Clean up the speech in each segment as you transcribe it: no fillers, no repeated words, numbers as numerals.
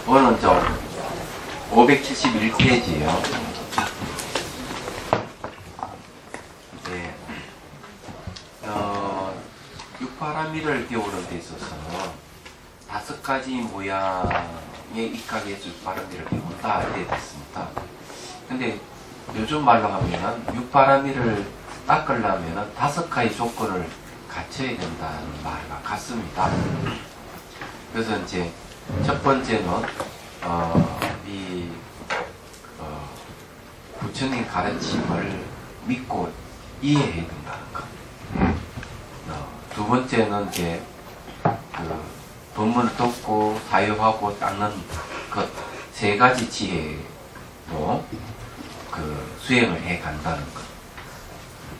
오늘은 좀 571페이지예요. 네. 육파라밀을 배우는 데 있어서 5가지 모양의 입각에서 육파라밀을 배운다 이렇게 됐습니다. 근데 요즘 말로 하면은 육파라밀을 닦으려면은 5가지 조건을 갖춰야 된다는 말과 같습니다. 그래서 이제 첫 번째는 부처님 가르침을 믿고 이해해야 된다는 것. 두 번째는 이제 법문을 듣고 사유하고 닦는 것 3가지 지혜로 수행을 해 간다는 것.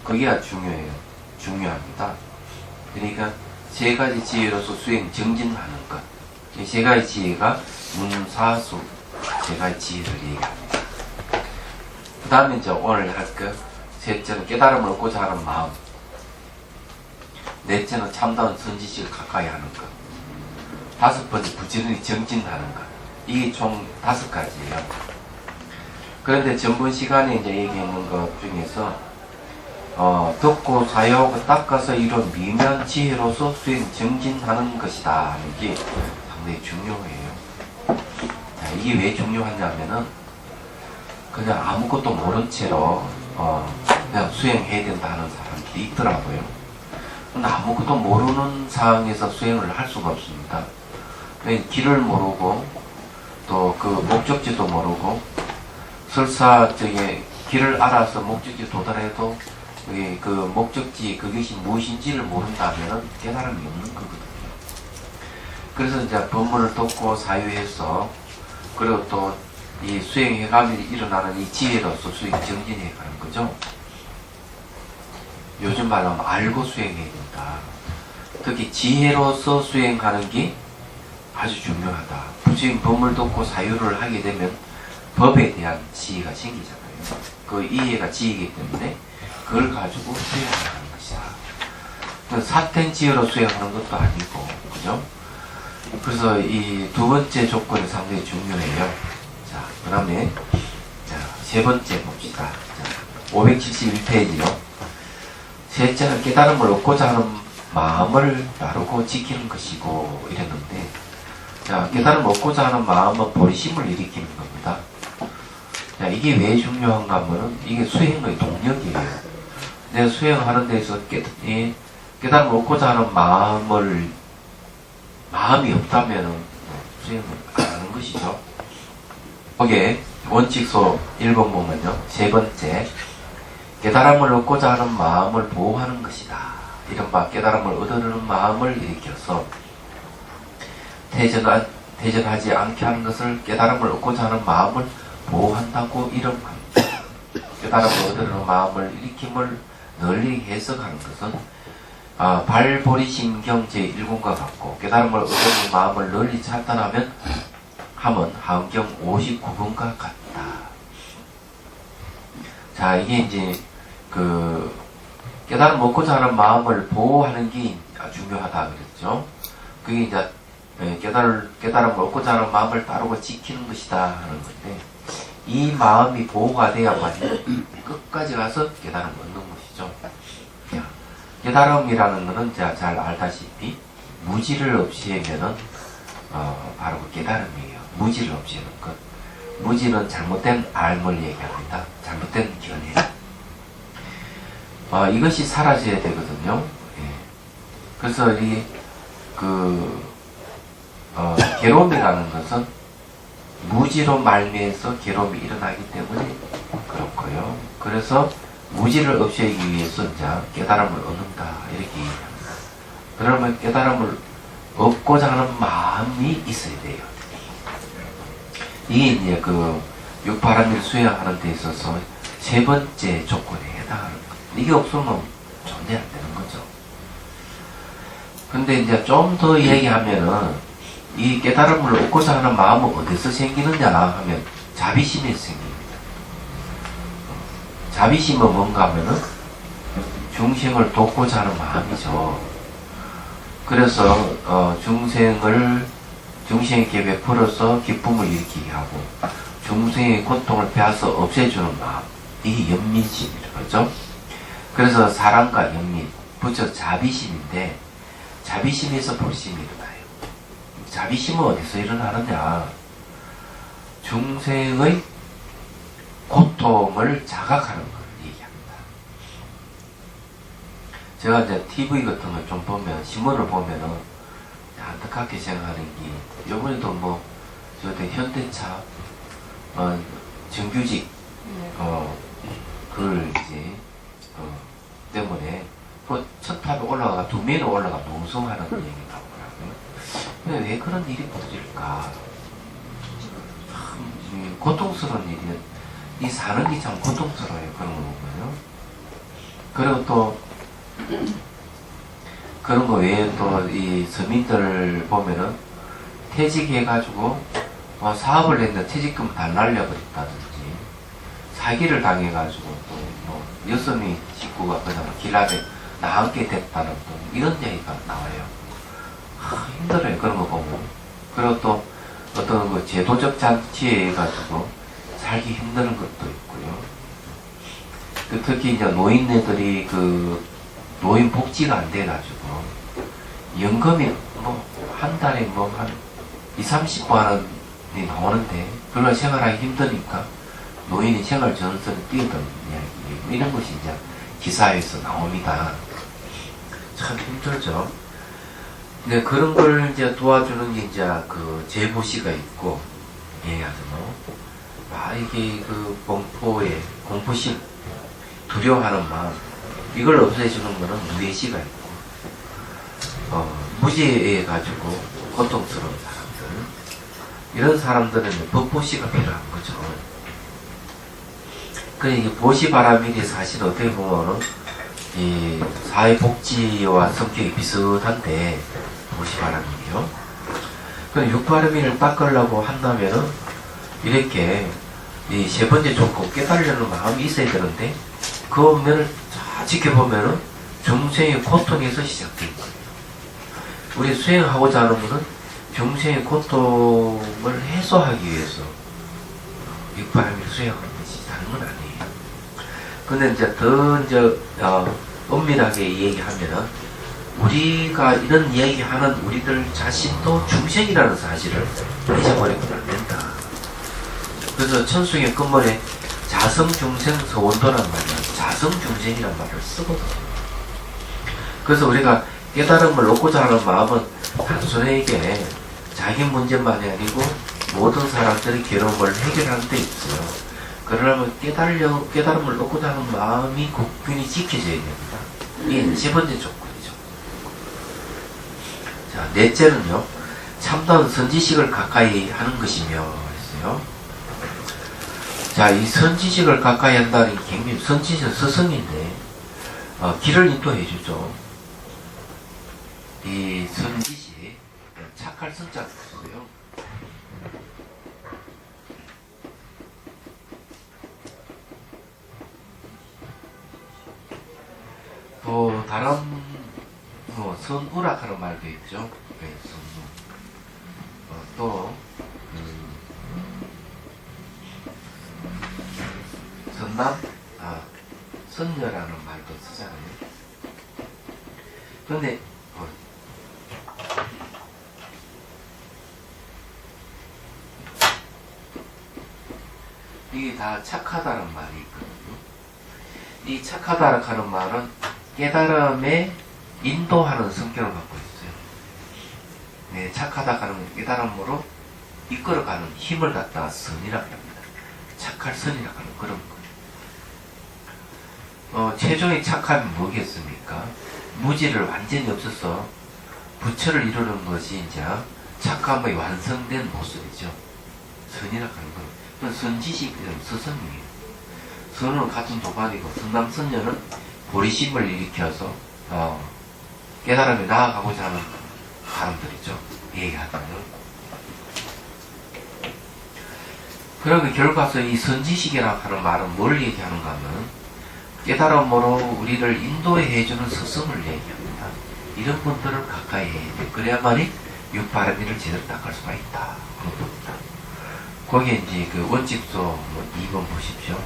그게 중요합니다. 그러니까 3가지 지혜로서 수행 정진하는 것. 이 3가지 지혜가 문사수 3가지 지혜를 얘기합니다. 그 다음에 이제 오늘 할 것, 셋째는 깨달음을 얻고자 하는 마음. 넷째는 참다운 선지식을 가까이 하는 것. 5번째 부지런히 정진하는 것. 이게 총 5가지예요. 그런데 전번 시간에 이제 얘기했는 것 중에서 듣고 사유하고 닦아서 이룬 미묘한 지혜로서 수행 정진하는 것이다 하는 게 상당히 중요해요. 자, 이게 왜 중요하냐면은 그냥 아무것도 모른 채로 그냥 수행해야 된다 하는 사람들이 있더라고요. 근데 아무것도 모르는 상황에서 수행을 할 수가 없습니다. 길을 모르고 또 그 목적지도 모르고 설사 길을 알아서 목적지 도달해도 그 목적지 그것이 무엇인지를 모른다면 깨달음이 없는 거거든요. 그래서 이제 법문을 듣고 사유해서 그리고 또 이 수행해가면서 일어나는 이 지혜로서 수행 정진해 가는 거죠. 요즘 말로 하면 알고 수행해야 된다. 특히 지혜로서 수행하는 게 아주 중요하다. 부처님 법문을 듣고 사유를 하게 되면 법에 대한 지혜가 생기잖아요. 그 이해가 지혜이기 때문에 그걸 가지고 수행하는 것이다. 사텐 지혜로 수행하는 것도 아니고, 그죠? 그래서 이 2번째 조건이 상당히 중요해요. 자, 그 다음에, 자, 3번째 봅시다. 571페이지요. 셋째는 깨달음을 얻고자 하는 마음을 따르고 지키는 것이고, 이랬는데, 자, 깨달음을 얻고자 하는 마음은 보리심을 일으키는 겁니다. 자, 이게 왜 중요한가 하면은, 이게 수행의 동력이에요. 내가 수행하는 데서 깨달음을 얻고자 하는 마음이 없다면 수행을 안 하는 것이죠. 거기에 원칙소 1번 보면요. 3번째, 깨달음을 얻고자 하는 마음을 보호하는 것이다. 이른바 깨달음을 얻으려는 마음을 일으켜서 퇴전하지 않게 하는 것을 깨달음을 얻고자 하는 마음을 보호한다고 이름합니다. 깨달음을 얻으려는 마음을 일으킴을 널리 해석하는 것은 발보리심경 제1권과 같고 깨달음을 얻는 마음을 널리 찬탄하면 하은경 59번과 같다. 자, 이게 이제 깨달음 얻고자 하는 마음을 보호하는 게 중요하다 그랬죠. 그게 이제 깨달음을 얻고자 하는 마음을 따르고 지키는 것이다 하는 건데, 이 마음이 보호가 돼야만 끝까지 가서 깨달음을 얻는 것이죠. 깨달음이라는 것은 제가 잘 알다시피 무지를 없애면은 바로 그 깨달음이에요. 무지를 없애는 것. 무지는 잘못된 알을 얘기합니다. 잘못된 견해. 이것이 사라져야 되거든요. 예. 그래서 괴로움이라는 것은 무지로 말미에서 괴로움이 일어나기 때문에 그렇고요. 그래서 무지를 없애기 위해서 이제 깨달음을 얻는다 이렇게 얘기합니다. 그러면 깨달음을 얻고자 하는 마음이 있어야 돼요. 이게 이제 육파라밀 수행하는 데 있어서 3번째 조건에 해당하는 것. 이게 없으면 존재 안 되는 거죠. 근데 이제 좀 더 얘기하면은 이 깨달음을 얻고자 하는 마음은 어디서 생기느냐 하면 자비심에서 생깁니다. 자비심은 뭔가 하면은 중생을 돕고자 하는 마음이죠. 그래서 중생을 중생에게 베풀어서 기쁨을 일으키게 하고 중생의 고통을 빼앗아 없애주는 마음, 이게 연민심이죠. 그렇죠? 그래서 사랑과 연민, 부처 자비심인데 자비심에서 불심이 일어나요. 자비심은 어디서 일어나느냐? 중생의 고통을 자각하는 걸 얘기합니다. 제가 이제 TV 같은 걸 좀 보면, 신문을 보면은 안타깝게 생각하는 게, 요번에도 뭐, 저한테 현대차, 정규직, 그걸 이제, 때문에, 또 첫 탑에 올라가가, 두 명이 올라가 농성하는 얘기 나오더라고요. 근데 왜 그런 일이 벌어질까? 참, 고통스러운 일이, 이 사는 게 참 고통스러워요. 그런 거 보면요. 그리고 또, 그런 거 외에 또 이 서민들 보면은 퇴직해가지고 사업을 했는데 퇴직금 다 날려버렸다든지 사기를 당해가지고 또 뭐 여성의 식구가 그냥 길 앞에 나앉게 됐다는 또 이런 얘기가 나와요. 힘들어요. 그런 거 보면. 그리고 또 어떤 그 제도적 장치에 해가지고 살기 힘든 것도 있고요. 특히 이제 노인네들이 그 노인 복지가 안 돼가지고 연금이 뭐 한 달에 뭐 한 20-30만 원이 나오는데 그걸 생활하기 힘드니까 노인이 생활 전선에 뛰어드는 이야기, 이런 것이 이제 기사에서 나옵니다. 참 힘들죠. 근데 그런 걸 이제 도와주는 게 이제 그 제보시가 있고, 이게 그 공포심, 두려워하는 마음, 이걸 없애주는 거는 무예시가 있고, 무지해 가지고 고통스러운 사람들, 이런 사람들은 법보시가 필요한 거죠. 그러니까 이 보시바라밀이 사실 어떻게 보면은 이 사회복지와 성격이 비슷한데, 보시바라밀이요. 그 육바라밀을 닦으려고 한다면은 이렇게 이 세 번째 조건 깨달으려는 마음이 있어야 되는데, 그 면을 잘 지켜보면은 중생의 고통에서 시작된 거예요. 우리 수행하고자 하는 분은 중생의 고통을 해소하기 위해서 육바라밀 수행하는 것이 다른 건 아니에요. 근데 이제 더 엄밀하게 얘기하면은 우리가 이런 이야기하는 우리들 자신도 중생이라는 사실을 잊어버리면 안 된다. 그래서 천수의 끝말에 자성중생 서원도란 말이야. 자성중생이란 말을 쓰거든요. 그래서 우리가 깨달음을 얻고자 하는 마음은 단순하게 자기 문제만이 아니고 모든 사람들의 괴로움을 해결하는 데 있어요. 그러려면 깨달음을 얻고자 하는 마음이 국균이 지켜져야 됩니다. 이게 세 번째 조건이죠. 자, 넷째는요, 참다운 선지식을 가까이 하는 것이며 했어요. 자, 이 선지식을 가까이 한다는 게 굉장히, 선지식은 스승인데 길을 인도해 주죠. 이 선지식, 착할 선자가 있어요. 또 다른 선우락하는 말도 있죠. 네, 선우. 또 선남, 선녀라는 말도 쓰잖아요. 근데 이게 다 착하다는 말이 있거든요. 이 착하다라고 하는 말은 깨달음에 인도하는 성격을 갖고 있어요. 네, 착하다 하는 깨달음으로 이끌어가는 힘을 갖다 선이라고 합니다. 착할 선이라고 하는 그런 거예요. 최종의 착함이 뭐겠습니까? 무지를 완전히 없어서 부처를 이루는 것이 이제 착함의 완성된 모습이죠. 선이라고 하는 거예요. 선지식은 스승이에요. 선은 같은 도반이고 선남선녀는 보리심을 일으켜서 깨달음에 나아가고자 하는 사람들이죠. 얘기하자면. 그러면 결과서 이 선지식이라고 하는 말은 뭘 얘기하는가 하면 깨달음으로 우리를 인도해 주는 스승을 얘기합니다. 이런 분들을 가까이 해야 돼. 그래야만이 육바람이를 제대로 닦을 수가 있다. 그런 겁니다. 거기에 이제 그 원칙도 뭐 2번 보십시오.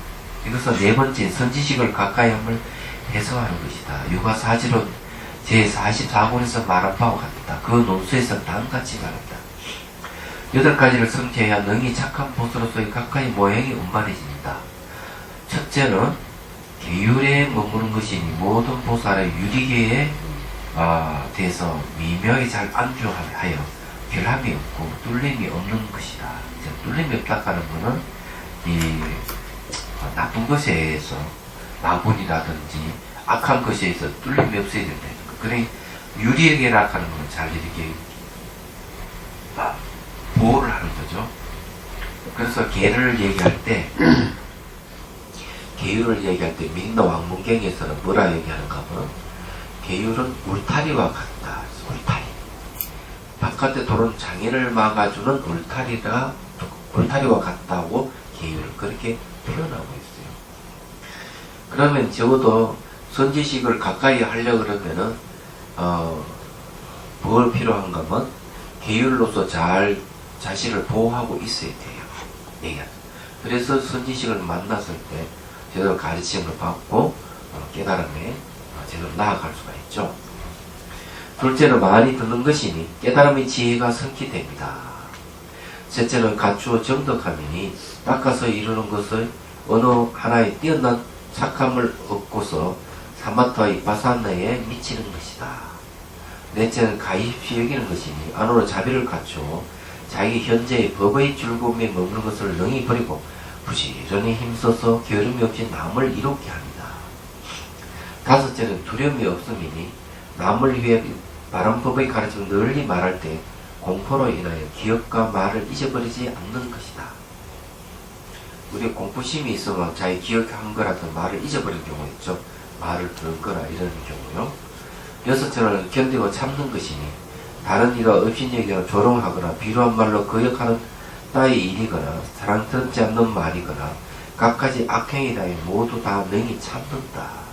이것은 네 번째 선지식을 가까이 함을 해석하는 것이다. 육아사지론 제44권에서 말한 바와 같다. 그 논수에서는 다음같이 말한다. 8가지를 성취해야 능히 착한 보수로서의 가까이 모양이 운반해집니다. 첫째는 계율에 머무는 것이니 모든 보살의 유리계에 대해서 미묘하게 잘 안주하여 결함이 없고 뚫림이 없는 것이다. 뚫림이 없다는 것은 이 나쁜 것에 의해서 마군이라든지 악한 것에 의해서 뚫림이 없어야 된다. 그래 유리계라는 것은 잘 이렇게 보호를 하는 거죠. 그래서 계를 얘기할 때 계율을 얘기할 때 민나 왕문경에서는 뭐라 얘기하는가 하면 계율은 울타리와 같다. 울타리. 바깥에 도는 장애를 막아주는 울타리와 같다고 계율을 그렇게 표현하고 있어요. 그러면 적어도 선지식을 가까이 하려고 그러면은 뭘 필요한가 하면 계율로서 잘 자신을 보호하고 있어야 돼요. 그래서 선지식을 만났을 때 제대로 가르침을 받고 깨달음에 제대로 나아갈 수가 있죠. 둘째는 많이 듣는 것이니 깨달음의 지혜가 성취됩니다. 셋째는 갖추어 정덕함이니 닦아서 이루는 것을 어느 하나에 뛰어난 착함을 얻고서 사마타의 바사나에 미치는 것이다. 넷째는 가입시 여기는 것이니 안으로 자비를 갖추어 자기 현재의 법의 즐거움에 머무는 것을 능히 버리고 부지런히 힘써서 게으름이 없이 남을 이롭게 합니다. 다섯째는 두려움이 없음이니 남을 위해 바른 법의 가르침을 널리 말할 때 공포로 인하여 기억과 말을 잊어버리지 않는 것이다. 우리 공포심이 있으면 자기 기억한 거라도 말을 잊어버리는 경우가 있죠. 말을 들은 거나 이런 경우요. 여섯째는 견디고 참는 것이니 다른 이가 업신여기거나 조롱하거나 비루한 말로 거역하는 따위 일이거나 사랑스럽지 않는 말이거나 각가지 악행에 대해 모두 다 능히 참는다.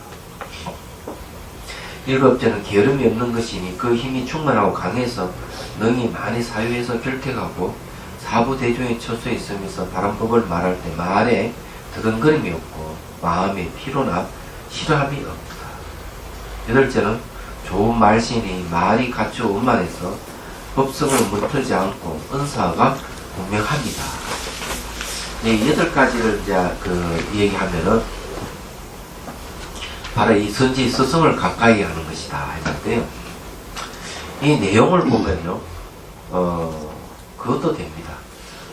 일곱째는 게으름이 없는 것이니 그 힘이 충만하고 강해서 능히 많이 사유에서 결택하고 사부대중에 처져 있으면서 바른 법을 말할 때 말에 더듬거림이 없고 마음에 피로나 싫어함이 없다. 여덟째는 좋은 말신이 말이 갖추어 원만해서 법성을 물틀지 않고 은사가 분명합니다. 이 8가지를 이제 얘기하면은 바로 이 선지 스승을 가까이 하는 것이다 했는데요. 이 내용을 보면요, 그것도 됩니다.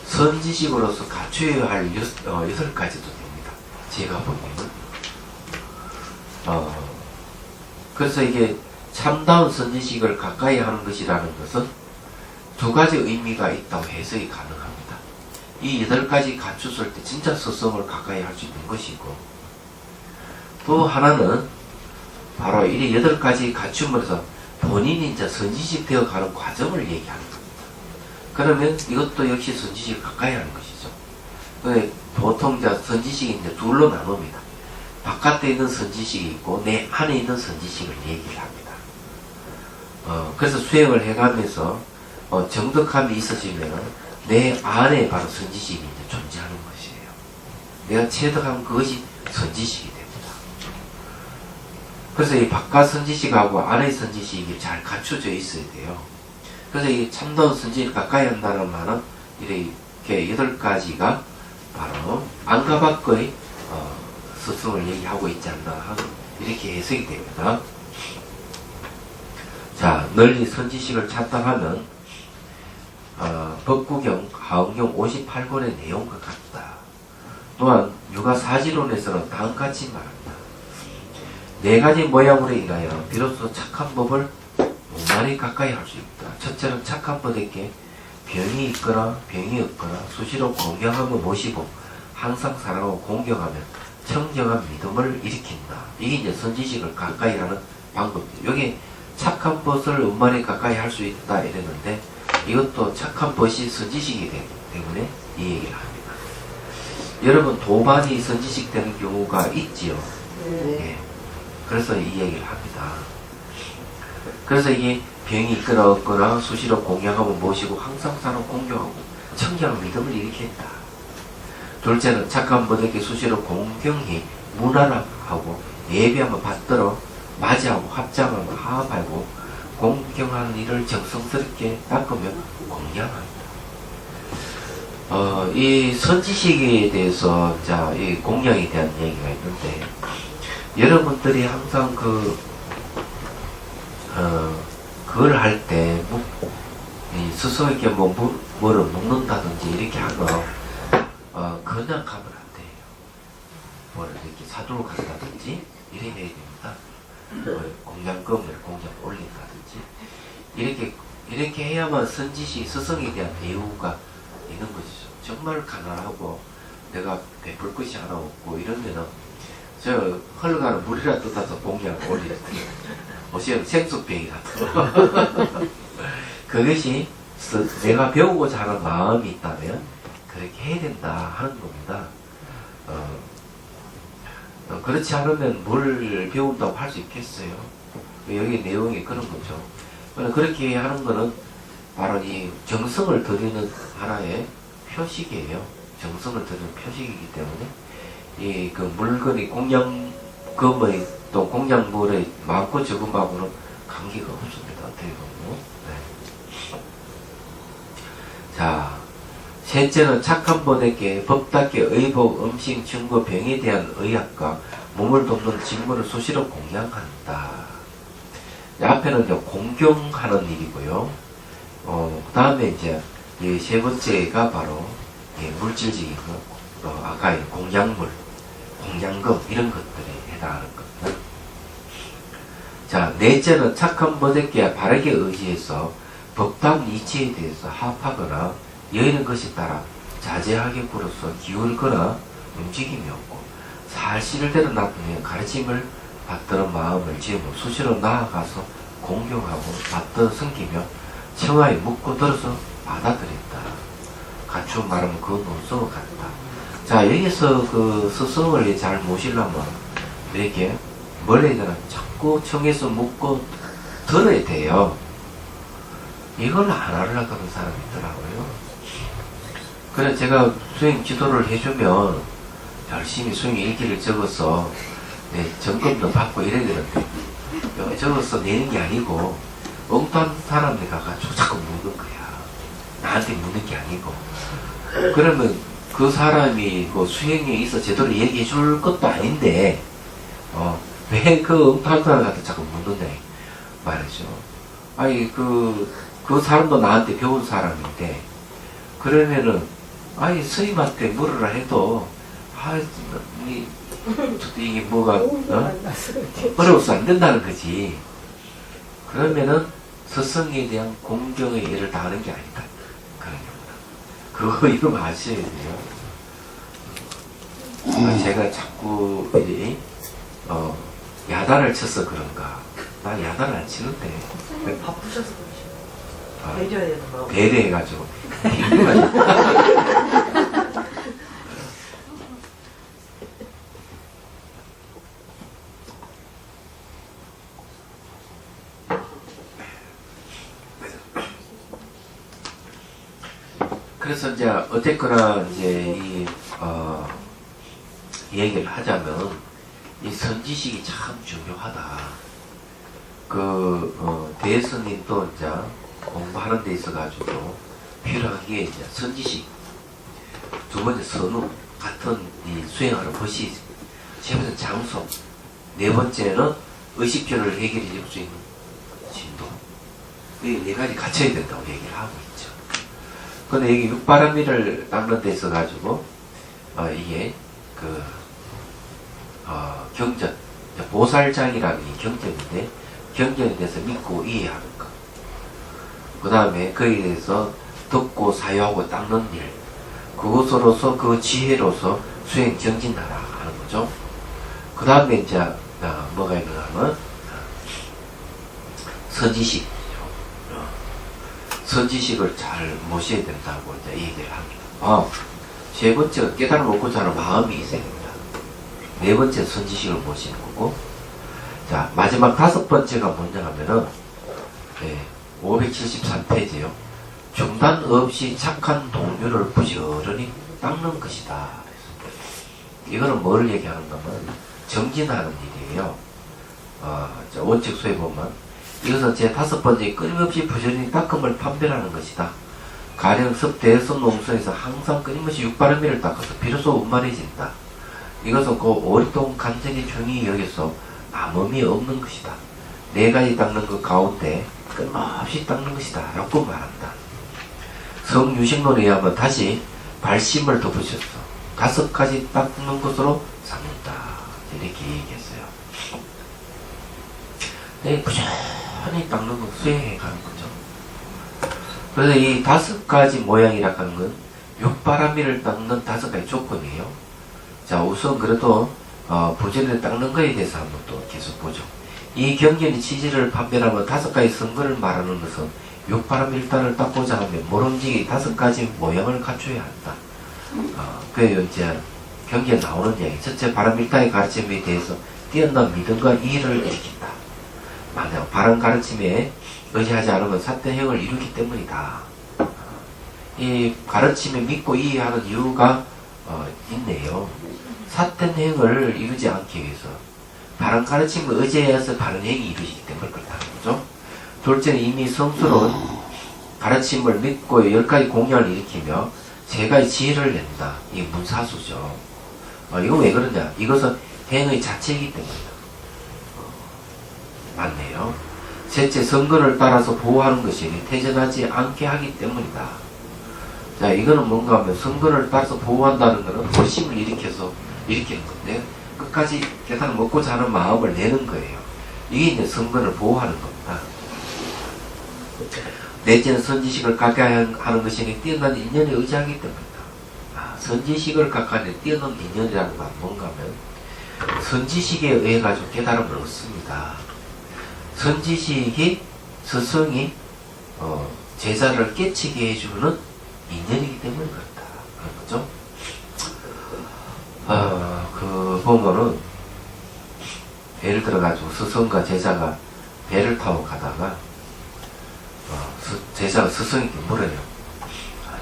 선지식으로서 갖춰야 할 6가지도 됩니다. 제가 보기에는. 그래서 이게 참다운 선지식을 가까이 하는 것이라는 것은 2가지 의미가 있다고 해석이 가능합니다. 이 8가지 갖췄을 때 진짜 스승을 가까이 할 수 있는 것이고, 또 하나는 바로 이 8가지 갖춤으로서 본인이 이제 선지식 되어 가는 과정을 얘기하는 겁니다. 그러면 이것도 역시 선지식을 가까이 하는 것이죠. 보통 이제 선지식이 이제 둘로 나눕니다. 바깥에 있는 선지식이 있고 내 안에 있는 선지식을 얘기를 합니다. 그래서 수행을 해가면서 정덕함이 있어지면 내 안에 바로 선지식이 이제 존재하는 것이에요. 내가 체득한 그것이 선지식이 됩니다. 그래서 이 바깥 선지식하고 안의 선지식이 잘 갖춰져 있어야 돼요. 그래서 이 참다운 선지식을 가까이 한다는 말은 이렇게 8가지가 바로 안과 밖의 스승을 얘기하고 있지 않나 이렇게 해석이 됩니다. 자, 널리 선지식을 찾다 하면 법구경 하응경 58권의 내용과 같다. 또한 육아사지론에서는 다음같이 말합니다. 4가지 모양으로 인하여 비로소 착한 법을 무만히 가까이 할 수 있다. 첫째는 착한 법에게 병이 있거나 병이 없거나 수시로 공경하며 모시고 항상 사랑하고 공경하며 청정한 믿음을 일으킨다. 이게 이제 선지식을 가까이 하는 방법이에요. 여기 착한 벗을 원만히 가까이 할 수 있다 이랬는데 이것도 착한 벗이 선지식이 되기 때문에 이 얘기를 합니다. 여러분 도반이 선지식 되는 경우가 있지요. 예. 그래서 이 얘기를 합니다. 그래서 이게 병이 있거나 없거나 수시로 공양하면 모시고 항상 사는 공경하고 청결한 믿음을 일으켰다. 둘째는 착한 분에게 수시로 공경히 문안하고 예배하면 받들어 맞이하고 합장하고 화합하고 공경하는 일을 정성스럽게 닦으며 공양한다. 이 선지식에 대해서 이 공양에 대한 얘기가 있는데, 여러분들이 항상 그걸 할 때 스스로에게 뭐를 묻는다든지 이렇게 하면 그냥 가면 안 돼요. 뭐를 이렇게 사두로 간다든지 이래 해야 됩니다. 공양금을 공양 올린다든지 이렇게 해야만 선지식 스승에 대한 대우가 있는 것이죠. 정말 가난하고 내가 베풀 것이 하나 없고 이러면은 저 흘러가는 물이라 뜯어서 공양 올리는 보시면 생수병이 같은 거. 그것이 내가 배우고자 하는 마음이 있다면 그렇게 해야 된다 하는 겁니다. 그렇지 않으면 뭘 배운다고 할 수 있겠어요? 여기 내용이 그런 거죠. 그렇게 하는 거는 바로 이 정성을 들이는 하나의 표식이에요. 정성을 들이는 표식이기 때문에 이 그 물건이 공양금의 또 공양물의 많고 적음하고는 관계가 없습니다. 어떻게 보면. 네. 자, 셋째는 착한 분에게 법답게 의복, 음식, 증거, 병에 대한 의학과 몸을 돕는 직무를 수시로 공양한다. 앞에는 이제 공경하는 일이고요. 그 다음에 이제 이 세 번째가 바로 물질적인 거, 아까 공양물, 공양금 이런 것들에 해당하는 겁니다. 자, 넷째는 착한 분에게 바르게 의지해서 법당 이치에 대해서 합하거나 여의는 것에 따라 자제하게 굴어서 기울거나 움직임이 없고 사실대로 놔두면 가르침을 받드는 마음을 지으며 수시로 나아가서 공경하고 받들어 섬기며 청하에 묻고 들어서 받아들였다. 갖추어 말하면 그 논성을 갖다. 자, 여기서 그 스승을 잘 모시려면 이렇게 뭘 해야 되나? 자꾸 청해서 묻고 들어야 돼요. 이걸 안 하려고 하는 사람이 있더라고요. 그래 제가 수행 지도를 해주면 열심히 수행 일기를 적어서 점검도 받고 이래야 되는데 적어서 내는 게 아니고 엉뚱한 사람들 가가지고 자꾸 묻는 거야. 나한테 묻는 게 아니고. 그러면 그 사람이 그 수행에 있어 제대로 얘기해 줄 것도 아닌데 왜 그 엉뚱한 사람한테 자꾸 묻는다 말이죠. 아니 그 사람도 나한테 배운 사람인데 그러면은 아니 스님한테 물으라 해도 이게 뭐가 어려워서 안 된다는 거지. 그러면은 스승에 대한 공경의 일을 다하는 게 아니다. 그런 겁니다. 그거 이거 아셔야 돼요. 제가 자꾸 이제 야단을 쳐서 그런가. 나 야단을 안 치는데. 왜 바쁘셔서 그러시나요? 배려해야 되는 마음. 배려해가지고. 그래서 이제 어쨌거나 이제 이 얘기를 하자면 이 선지식이 참 중요하다. 대스님도 이제 공부하는 데 있어가지고 필요한 게 이제 선지식, 두 번째 선우 같은 이 수행하는 것이, 세 번째 장소, 네 번째는 의식주를 해결해 줄 수 있는 진도. 이 네 가지 갖춰야 된다고 얘기를 하고 있죠. 근데 여기 육바라밀을 닦는 데 있어가지고 이게 경전, 보살장이라는 게 경전인데 경전에 대해서 믿고 이해하는 것. 그 다음에 거기에 대해서 듣고 사유하고 닦는 일. 그것으로서 그 지혜로서 수행 정진하라 하는 거죠. 그 다음에 이제 뭐가 있는가 하면 선지식. 선지식을 잘 모셔야 된다고 이제 얘기를 합니다. 세 번째가 깨달음 얻고자 하는 마음이 있어야 됩니다. 네 번째 선지식을 모시는 거고, 자, 마지막 다섯 번째가 뭐냐 하면은, 573페이지요. 중단 없이 착한 동료를 부지런히 닦는 것이다. 이거는 뭘 얘기하는가 하면 정진하는 일이에요. 원칙소에 보면 이것은 제 5번째 끊임없이 부지런히 닦음을 판별하는 것이다. 가령 습 대선 농소에서 항상 끊임없이 육바람미를 닦아서 비로소 원만해진다. 이것은 그 오랫동안 간절히 중히 여기서 아무 의미 없는 것이다. 4가지 닦는 것 가운데 끊임없이 닦는 것이다 라고 말한다. 성유식론에 의하면 다시 발심을 덧붙였어. 5가지 닦는 것으로 삼는다 이렇게 얘기했어요. 네, 부지런히 닦는 거 수행해 가는 거죠. 그래서 이 5가지 모양이라 하는 건 육바람미를 닦는 5가지 조건이에요. 자, 우선 그래도 부지런히 닦는 거에 대해서 한번 또 계속 보죠. 이 경전의 취지를 판별하면 5가지 선거를 말하는 것은 육바람밀단을 닦고자 하면 모름지기 5가지 모양을 갖춰야 한다. 그래요. 이제 경기에 나오는 이야기. 첫째, 바람밀단의 가르침에 대해서 뛰어난 믿음과 이해를 일으킨다. 만약 바른 가르침에 의지하지 않으면 사태행을 이루기 때문이다. 이 가르침에 믿고 이해하는 이유가 있네요. 사태행을 이루지 않기 위해서 바른 가르침을 의지해서 바른 행위 이루시기 때문에 그렇다는 거죠. 둘째는 이미 성스러운 가르침을 믿고 10가지 공약을 일으키며 3가지 지혜를 낸다. 이게 문사수죠. 이거 왜 그러냐? 이것은 행의 자체이기 때문이다. 맞네요. 셋째, 선거를 따라서 보호하는 것이 퇴전하지 않게 하기 때문이다. 자, 이거는 뭔가 하면 선거를 따라서 보호한다는 것은 불심을 일으키는 건데 끝까지 계산을 먹고자 하는 마음을 내는 거예요. 이게 이제 선거를 보호하는 겁니다. 넷째는 선지식을 가까이 하는 것이 뛰어난 인연에 의지하기 때문이다. 선지식을 가까이 뛰어난 인연이라는 건 뭔가 하면 선지식에 의해 가지고 깨달음을 얻습니다. 선지식이 스승이 제자를 깨치게 해주는 인연이기 때문에 그렇다. 그런 거죠. 그 보면은 예를 들어 가지고 스승과 제자가 배를 타고 가다가 제자가 스승에게 물어요.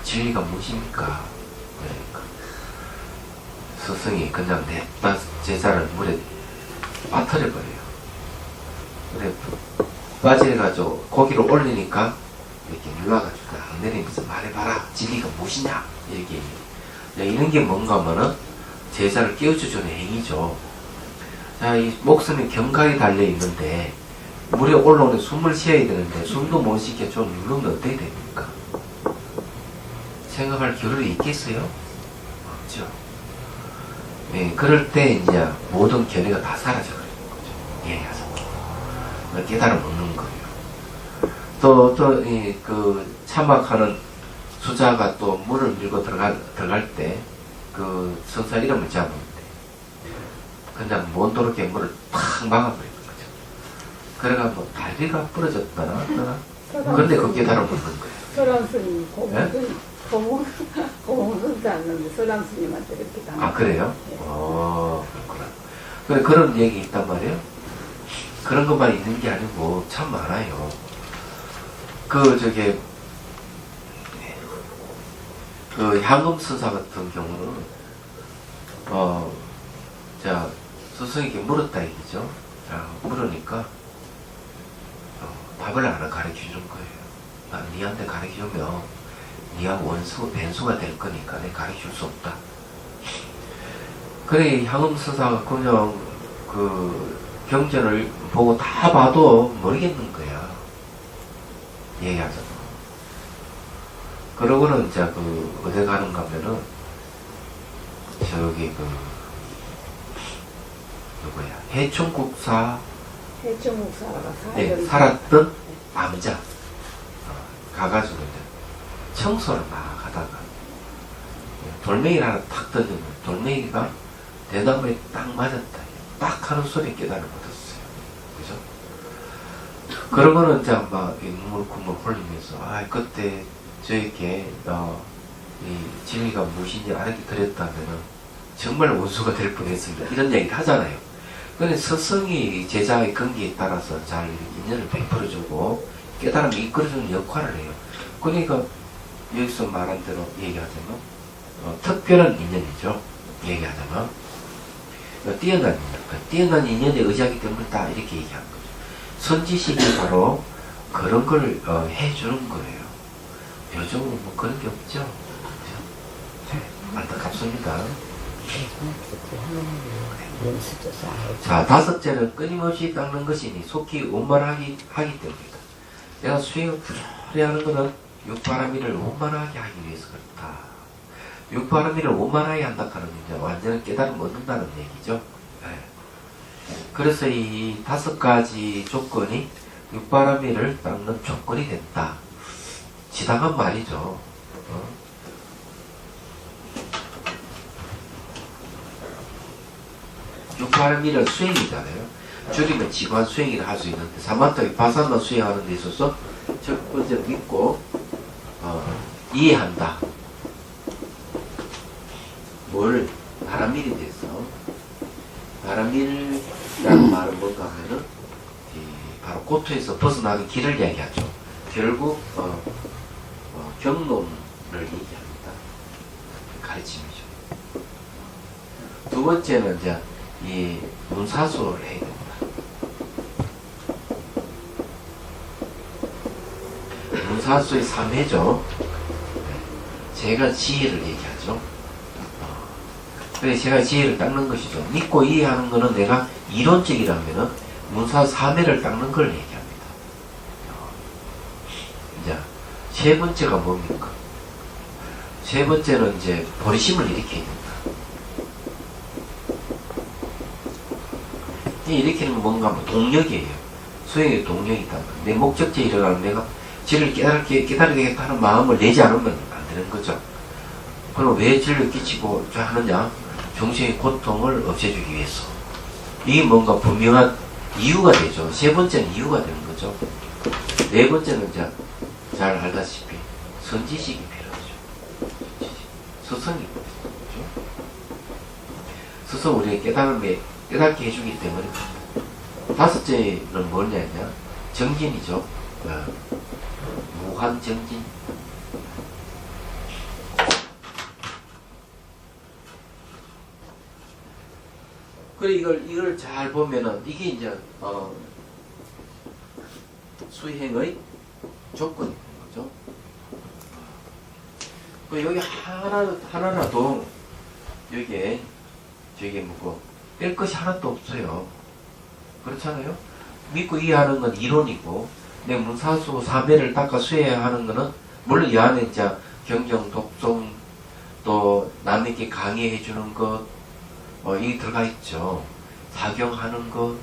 진리가 무엇입니까? 그러니까 스승이 그냥 냅다 제자를 물에 빠뜨려버려요. 그래 빠져가지고 고기를 올리니까 이렇게 눌러가지고 안 내리면서 말해봐라. 진리가 무엇이냐? 이렇게 얘기해요. 이런 게 뭔가 하면은 제자를 깨워주는 행위죠. 자, 이 목숨이 경각에 달려있는데 물에 올라오는데 숨을 쉬어야 되는데 숨도 못 쉬게 좀 누르면 어떻게 됩니까? 생각할 겨를이 있겠어요? 없죠. 예, 그럴 때 이제 모든 결의가 다 사라져버리는 거죠. 이해하세요? 깨달음 얻는 거예요. 그 참박하는 수자가 또 물을 밀고 들어갈 때 그 선사 이름을 잡으면 돼. 그냥 몬도롭게 물을 탁 막아버리는 거죠. 그래가 뭐 다리가 부러졌다나 그런데 그 깨달음 얻는 거예요. 소랑스님 고문은 않는데 소랑스님한테 이렇게 당했어요. 그래요? 네. 그렇구나. 그래, 그런 얘기 있단 말이에요. 그런 것만 있는 게 아니고 참 많아요. 향금선사 같은 경우는 스승에게 물었다 얘기죠. 자, 물으니까 답을 안 가르쳐 주는 거예요. 니한테 가르쳐 주면 니하고 원수 변수가 될 거니까 내가 가르쳐 줄 수 없다. 그래, 향금선사가 그냥 그 경전을 보고 다 봐도 모르겠는 거야. 얘기하잖아. 그러고는 이제 어디 가는가 하면은 저기 해충국사가 살았던 남자 가가지고 이제 청소를 막 하다가 돌멩이를 하나 탁 던졌는데 돌멩이가 대나무에 딱 맞았다. 딱 하는 소리에 깨달음을 얻었어요. 그죠? 그러고는 이제 막 눈물 콧물 흘리면서 그때 저에게 이 진리가 무엇인지 알게 드렸다면은 정말 원수가 될 뻔했습니다. 이런 얘기를 하잖아요. 근데 스승이 제자의 근기에 따라서 잘 인연을 베풀어주고 깨달음이 이끌어주는 역할을 해요. 그러니까 여기서 말한 대로 얘기하자면 특별한 인연이죠. 얘기하자면 뛰어난 인연, 뛰어난 인연에 의지하기 때문에 다 이렇게 얘기한 거죠. 선지식이 바로 그런 걸 해주는 거예요. 요즘은 뭐 그런 게 없죠. 네, 안타깝습니다. 자, 다섯째는 끊임없이 닦는 것이니 속히 원만하기 때문이다. 내가 수행을 부지런히 하는 것은 육바라밀을 원만하게 하기 위해서 그렇다. 육바라밀을 원만하게 한다 하는 이제 완전한 깨달음 얻는다는 얘기죠. 네. 그래서 이 5가지 조건이 육바라밀을 닦는 조건이 된다. 지당한 말이죠. 육바라밀은 수행이잖아요. 줄이면 지관 수행이라 할 수 있는데 사마타의 바사나 수행하는 데 있어서 첫 번째 믿고 이해한다. 뭘 바라밀에 대해서 바라밀이라는 말은 뭔가 하면은 바로 고토에서 벗어나는 길을 이야기하죠. 결국 경론을 얘기합니다. 가르침이죠. 두 번째는 이제 이 문사수를 해야 됩니다. 문사수의 3회죠. 제가 지혜를 얘기하죠. 그래서 제가 지혜를 닦는 것이죠. 믿고 이해하는 것은 내가 이론적이라면은 문사 3회를 닦는 걸 얘기합니다. 이제 세 번째가 뭡니까? 세 번째는 이제 버리심을 일으켜야 된다. 이 일으키는 뭔가 뭐 동력이에요. 수행의 동력이 있다. 내 목적지에 이르가는 내가 지를 깨달으겠다 하는 마음을 내지 않으면 안 되는 거죠. 그럼 왜 지를 끼치고 하느냐? 정신의 고통을 없애주기 위해서. 이게 뭔가 분명한 이유가 되죠. 세 번째는 이유가 되는 거죠. 네 번째는 이제 잘 알다시피 선지식이 필요하죠. 스승이 필요하죠. 스승 우리의 깨닫게 해주기 때문에. 다섯째는 뭐냐면 정진이죠. 무한정진. 그래 이걸 잘 보면은 이게 이제 수행의 조건인 거죠. 여기 하나라도 여기에 저게 뭐고 뺄 것이 하나도 없어요. 그렇잖아요. 믿고 이해하는 건 이론이고 내 문사수 3회를 닦아 수행하는 거는 물론 이 안에 이제 경정, 독송 또 남에게 강의해 주는 것 이게 들어가 있죠. 사경하는 것,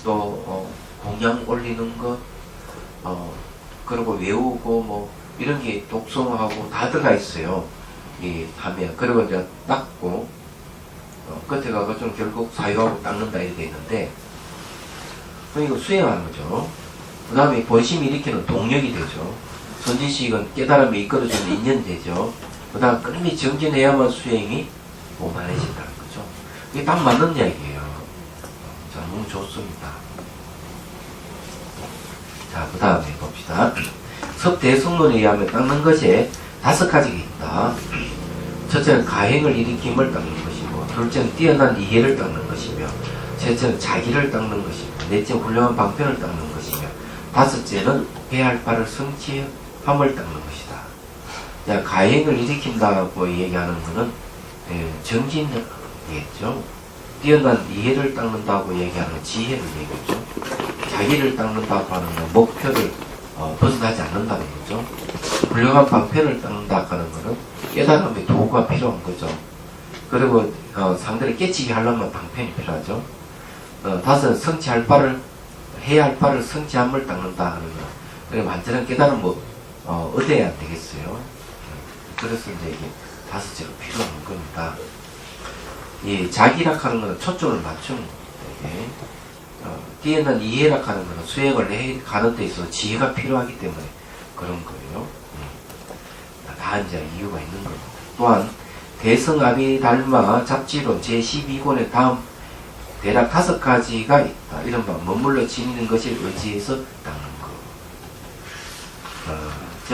또 공양 올리는 것, 그리고 외우고 뭐 이런 게 독송하고 다 들어가 있어요. 이 하면 그리고 이제 닦고 끝에 가서 좀 결국 사유하고 닦는다 이렇게 있는데 이거 수행하는 거죠. 그 다음에 본심이 일으키는 동력이 되죠. 선지식은 깨달음이 이끌어주는 인연이 되죠. 그 다음 끊임이 정진해야만 수행이 오만해진다는 거죠. 이게 딱 맞는 이야기예요. 자, 너무 좋습니다. 자, 그 다음에 봅시다. 섭대성론에 의하면 닦는 것에 5가지가 있다. 첫째는 가행을 일으킴을 닦는 것이고, 둘째는 뛰어난 이해를 닦는 것이며, 셋째는 자기를 닦는 것이며, 넷째는 훌륭한 방편을 닦는 것이며, 다섯째는 해야 할 바를 성취함을 닦는 것이다. 자, 가행을 일으킨다고 얘기하는 것은 정진이겠죠. 뛰어난 이해를 닦는다고 얘기하는 지혜를 얘기하죠. 자기를 닦는다고 하는 건 목표를 벗어나지 않는다는 거죠. 훌륭한 방편을 닦는다고 하는 것은 깨달음의 도구가 필요한 거죠. 그리고 상대를 깨치게 하려면 방편이 필요하죠. 다섯은 성취할 바를 해야 할 바를 성취함을 닦는다 하는 거. 그리고 완전한 깨달음을 얻어야 되겠어요. 그래서 이제 이게 5제가 필요한 겁니다. 이 자기락 하는 것은 초점을 맞추는 거예요. 뛰어난 이해락 하는 것은 수행을 해 가는 데 있어서 지혜가 필요하기 때문에 그런 거예요. 다 이제 이유가 있는 거고. 또한 대성아비달마 잡지론 제12권의 다음 대략 5가지가 있다. 이른바 머물러 지니는 것을 의지해서 닦는 거.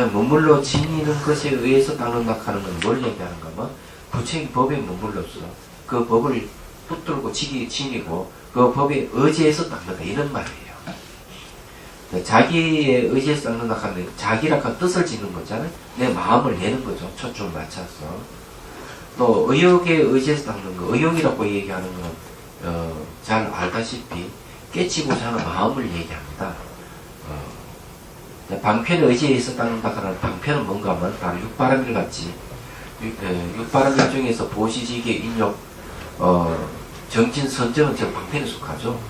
자, 머물러 지니는 것에 의해서 닦는다 하는 건 뭘 얘기하는가 하면 부처님 법에 머물러서 그 법을 붙들고 지니고 그 법에 의지해서 닦는다 이런 말이에요. 자기의 의지에서 닦는다 하면 자기라고 뜻을 짓는 거잖아요. 내 마음을 내는 거죠. 초점을 맞춰서. 또 의욕에 의지해서 닦는 거. 의욕이라고 얘기하는 건 잘 알다시피 깨치고자 하는 마음을 얘기합니다. 방편에 의지해서 닦는다 하는 방편은 뭔가 하면 바로 육바람일 같이 육바람일 중에서 보시지계 인욕 정진 선정은 저 방편에 속하죠.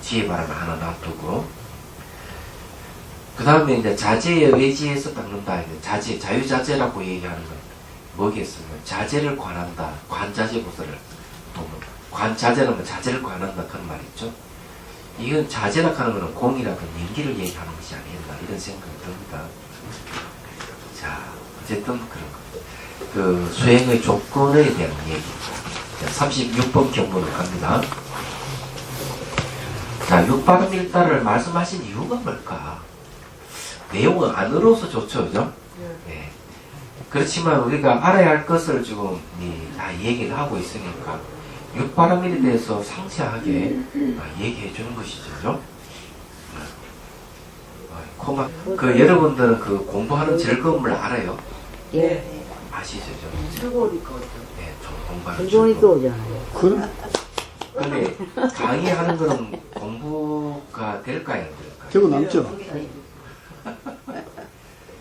지혜바람을 하나 놔두고 그 다음에 이제 자제에 의지해서 닦는다. 자제, 자유자재라고 얘기하는 건 뭐겠습니까? 자제를 관한다. 관자재 보살을 보면 관자재라면 자제를 관한다 그런 말 있죠. 이건 자제라 하는 것은 공이라든 연기를 얘기하는 것이 아니겠나 이런 생각이 듭니다. 자, 어쨌든 그런 거. 그 수행의 조건에 대한 얘기입니다. 36번 경문을 갑니다. 자, 육바람일다를 말씀하신 이유가 뭘까? 내용은 안 어려워서 좋죠, 그죠? 네. 그렇지만 우리가 알아야 할 것을 지금 다 얘기를 하고 있으니까 육바람일에 대해서 상세하게 얘기해 주는 것이죠, 그죠? 여러분들은 그 공부하는 즐거움을 알아요? 예. 아시죠? 즐거우니까 어쩌. 네, 좀 공부하는 불종이 또 즐거움. 오잖아요. 그럼 근데 강의하는 거는 공부가 될까요, 안 될까요? 결국 남죠.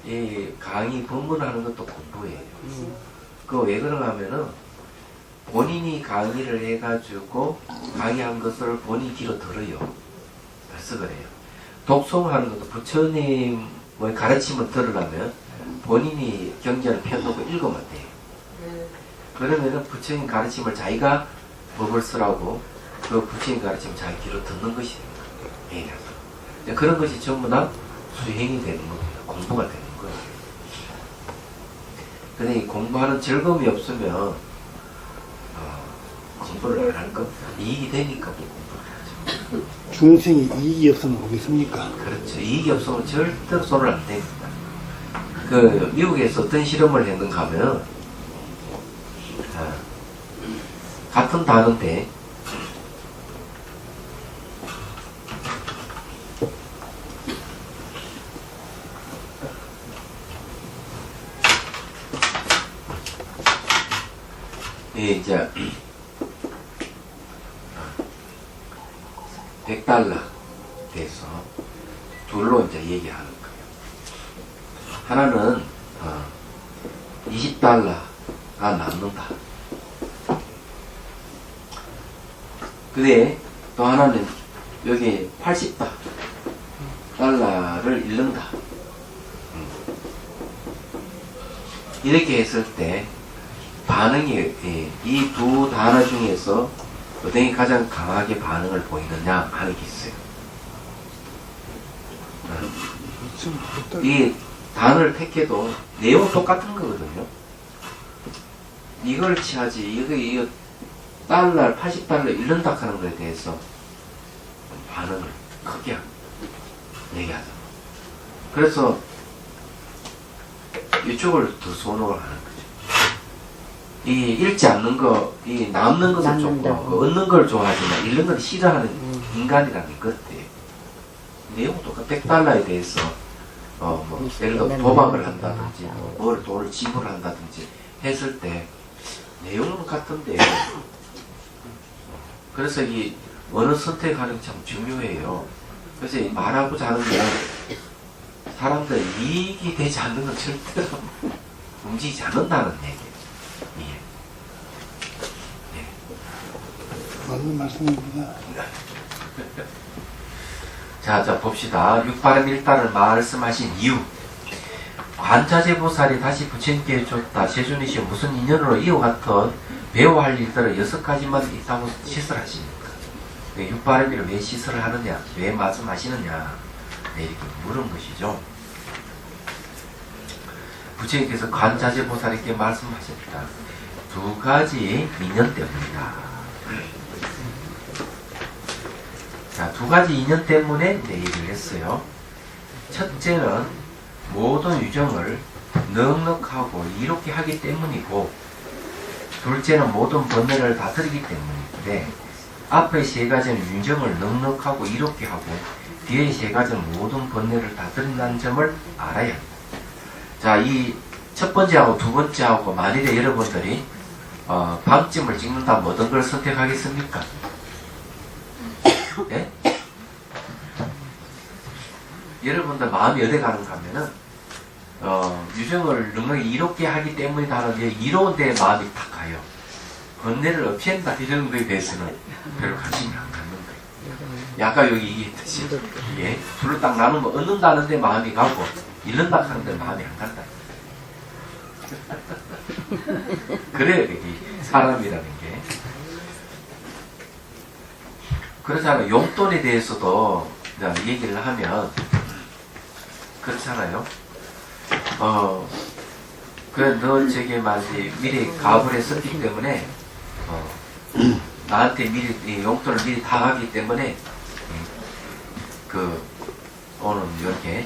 이 강의 법문하는 것도 공부예요. 그 왜 그런가 하면은 본인이 강의를 해가지고 강의한 것을 본인 귀로 들어요. 그래서 그래요. 독송하는 것도 부처님의 가르침을 들으려면 본인이 경전을 펴놓고 읽으면 돼요. 그러면은 부처님 가르침을 자기가 법을 쓰라고 그 부처님 가르침을 자기 귀로 듣는 것이 됩니다. 얘기해서. 그런 것이 전부 다 수행이 되는 겁니다. 공부가 되는 거예요. 근데 이 공부하는 즐거움이 없으면 공부를 안 할 거 이익이 되니까 또 공부를 하죠. 중생이 이익이 없으면 오겠습니까? 그렇죠. 이익이 없으면 절대로 손을 안 댑니다. 그 미국에서 어떤 실험을 했는가 하면 같은 단어인데 이제 $100 돼서 둘로 이제 얘기하는 거예요. 하나는 $20가 남는다. 근데 또 하나는 여기 $80를 잃는다. 이렇게 했을 때 반응이 이 두 단어 중에서 어떤 게 가장 강하게 반응을 보이느냐 하는 게 있어요. 이 단어를 택해도 내용은 똑같은 거거든요. 이걸 취하지 이거 $80 잃는다 하는 것에 대해서 반응을 크게 얘기하죠. 그래서 이쪽을 더 선호를 하는 거죠. 이 잃지 않는 거, 이 남는 것을 좋고 얻는 걸 좋아하지만 잃는 걸 싫어하는 인간이라는 것 같아요. 내용은 똑같아. $100에 대해서 예를 들어 도박을 한다든지 뭘 돈을 지불한다든지 했을 때 내용은 같은데 그래서 이 어느 선택하는 게 참 중요해요. 그래서 이 말하고자 하는 게 사람들 이익이 되지 않는 건 절대로 움직이지 않는다는 얘기예요. 예. 맞는 말씀입니다. 자 봅시다. 육바람일다를 말씀하신 이유. 관자재보살이 다시 부처님께 줬다. 세존이시 무슨 인연으로 이와 같은 배워할 일들을 6가지만 있다고 시설하십니까? 육바람일을 왜 시설을 하느냐? 왜 말씀하시느냐? 네, 이렇게 물은 것이죠. 부처님께서 관자재보살에게 말씀하셨다. 2가지 인연 때문이다. 자, 2가지 인연 때문에 이제 얘기를 했어요. 첫째는 모든 유정을 넉넉하고 이롭게 하기 때문이고, 둘째는 모든 번뇌를 다스리기 때문인데, 앞의 세 가지는 유정을 넉넉하고 이롭게 하고, 뒤의 세 가지는 모든 번뇌를 다스린다는 점을 알아야 합니다. 자, 이 첫 번째하고 두 번째하고 만일에 여러분들이 방점을 찍는다면 어떤 걸 선택하겠습니까? 예? 여러분들 마음이 어디 가는가 하면은 유정을 넉넉히 이롭게 하기 때문에 다른 이로운 데에 마음이 탁 가요. 번뇌를 없앤다 이런 거에 대해서는 별로 관심이 안 갖는 거예요. 아까 여기 얘기했듯이 이게 불을 딱 나누면 얻는다는 데 마음이 가고 잃는다 하는 데 마음이 안 간다. 그래요, 여기 사람이라는 게. 그렇잖아요. 용돈에 대해서도 얘기를 하면 그렇잖아요. 그래, 너 저기 말이지 미리 가불에 썼기 때문에 나한테 미리 이 용돈을 미리 다 하기 때문에 오늘 이렇게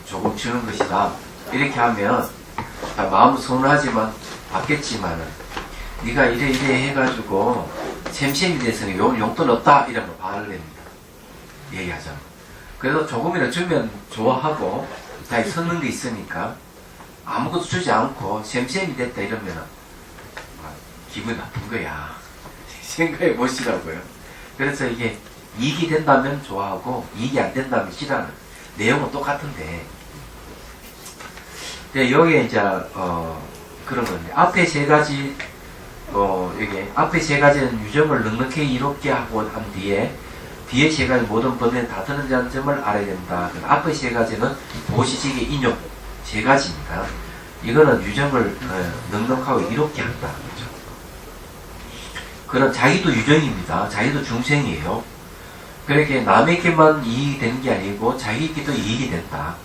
조금 주는 것이다. 이렇게 하면 마음은 서운하지만 받겠지만은 네가 이래 해가지고 샘샘이 돼서는 용돈 없다 이러면 화를 냅니다. 얘기하잖아. 그래도 조금이라도 주면 좋아하고 자기 서는 게 있으니까 아무것도 주지 않고 샘샘이 됐다 이러면 기분이 나쁜 거야. 생각해 보시라고요. 그래서 이게 이익이 된다면 좋아하고 이익이 안 된다면 싫어하는 내용은 똑같은데 여기에 이제 그런 건데 앞에 세 가지 여기 앞에 세 가지는 유정을 넉넉히 이롭게 하고 한 뒤에 세 가지 모든 번뇌는 다 드는 점을 알아야 된다. 앞에 세 가지는 보시직의 인용 세 가지입니다. 이거는 유정을 넉넉하고 이롭게 한다. 그렇죠? 그럼 자기도 유정입니다. 자기도 중생이에요. 그렇게 남에게만 이익이 되는 게 아니고 자기에게도 이익이 된다.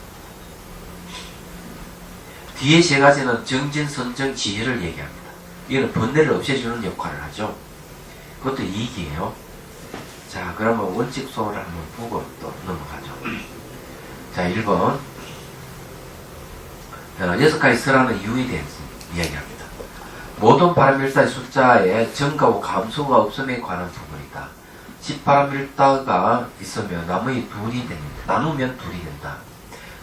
뒤에 세 가지는 정진, 선정, 지혜를 얘기합니다. 이거는 번뇌를 없애주는 역할을 하죠. 그것도 이익이에요. 자, 그러면 원칙 소를 한번 보고 또 넘어가죠. 자, 1번. 6가지 설하는 이유에 대해서 이야기합니다. 모든 바람일다의 숫자에 증가와 감소가 없음에 관한 부분이다. 10바람일다가 있으면 나누면 둘이 된다.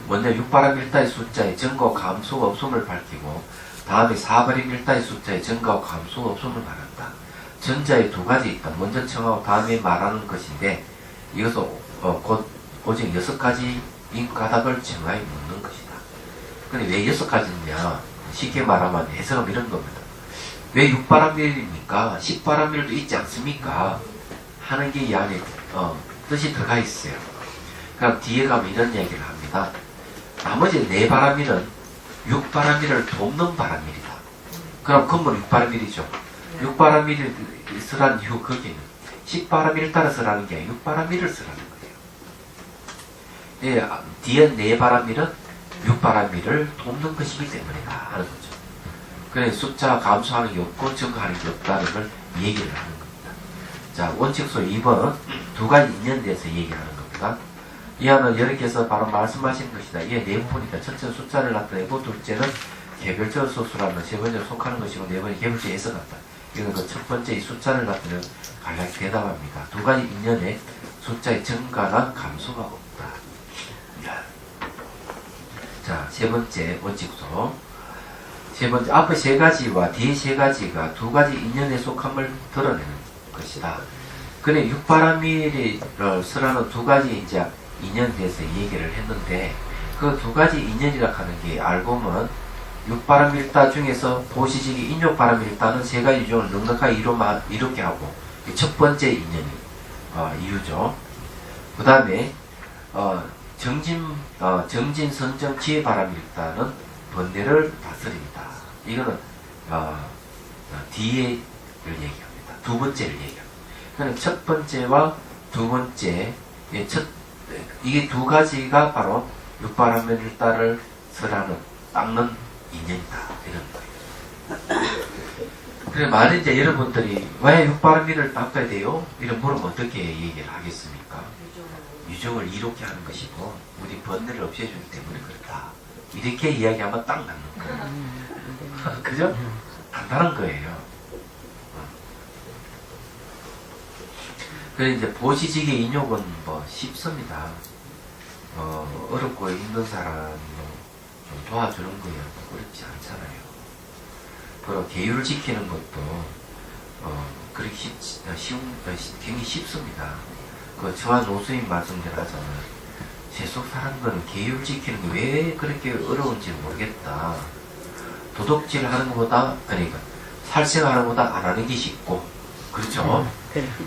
먼저 6바람일다의 숫자에 증가와 감소가 없음을 밝히고 다음에 4바람일다의 숫자에 증가와 감소가 없음을 말한다. 전자에 두 가지 있다. 먼저 청하고 다음에 말하는 것인데 이것은 오직 6가지인 가닥을 청하에 묻는 것이다. 근데 왜 6가지냐? 쉽게 말하면 해석은 이런 겁니다. 왜 6바람일입니까? 10바람일도 있지 않습니까? 하는 게 이 안에 뜻이 들어가 있어요. 그럼 뒤에 가면 이런 얘기를 합니다. 나머지 4바람일은 6바람일을 돕는 바람일이다. 그럼 건물 6바람일이죠. 6바람일을 쓰라는 이유 거기는 10바람일을 따라 쓰라는 게 아니라 6바람일을 쓰라는 거예요. 예, 뒤에 4바람일은 6바람일을 돕는 것이기 때문이다 하는 거죠. 그래 숫자 감소하는 게 없고 증가하는 게 없다는 걸 얘기를 하는 겁니다. 자, 원칙소 2번 두 가지 인연에 대해서 얘기하는 겁니다. 이 안은 여러분께서 바로 말씀하신 것이다. 이게 네 부분이다. 첫째는 숫자를 나타내고 둘째는 개별적 소수라는 세 번째로 속하는 것이고 네 번째 개별적 해석한다. 이건 그 첫 번째 이 숫자를 나타내는 간략히 대답합니다. 두 가지 인연에 숫자의 증가나 감소가 없다. 자, 세 번째 원칙소. 세 번째 앞의 세 가지와 뒤에 세 가지가 두 가지 인연에 속함을 드러내는 것이다. 그래 6바람일을 쓰라는 두 가지 이제 인연에 대해서 얘기를 했는데 그 두 가지 인연이라 하는 게 알고 보면 6바람일다 중에서 보시직이 인욕바람일다는 세 가지 유종을 넉넉하게 이롭게 하고 첫 번째 인연이 이유죠. 그 다음에 정진, 선정, 지혜바람일다는 번뇌를 다스립니다. 이거는 뒤에를 얘기합니다. 두 번째를 얘기합니다. 그럼 첫 번째와 두 번째 이게 두 가지가 바로 6바람일다를 쓰라는 닦는 인연이다 이런 거예요. 그래 만약 이제 여러분들이 왜 6바람일을 닦아야 돼요? 이런 물으면 어떻게 얘기를 하겠습니까? 유정을 이롭게 하는 것이고 우리 번뇌를 없애주기 때문에 그렇다. 이렇게 이야기하면 딱 맞는 거예요. 그죠? 간단한 거예요. 그래서 이제 보시직의 인욕은 뭐 쉽습니다. 어렵고 힘든 사람을 좀 도와주는 거예요. 어렵지 않잖아요. 그리고 계율을 지키는 것도 그렇게 굉장히 쉽습니다. 그 저와 노수인 말씀대로 하잖아요. 세속 사람들은 계율 지키는 게 왜 그렇게 어려운지 모르겠다. 도덕질 하는 것보다, 그러니까 살생하는 것보다 안 하는 게 쉽고, 그렇죠?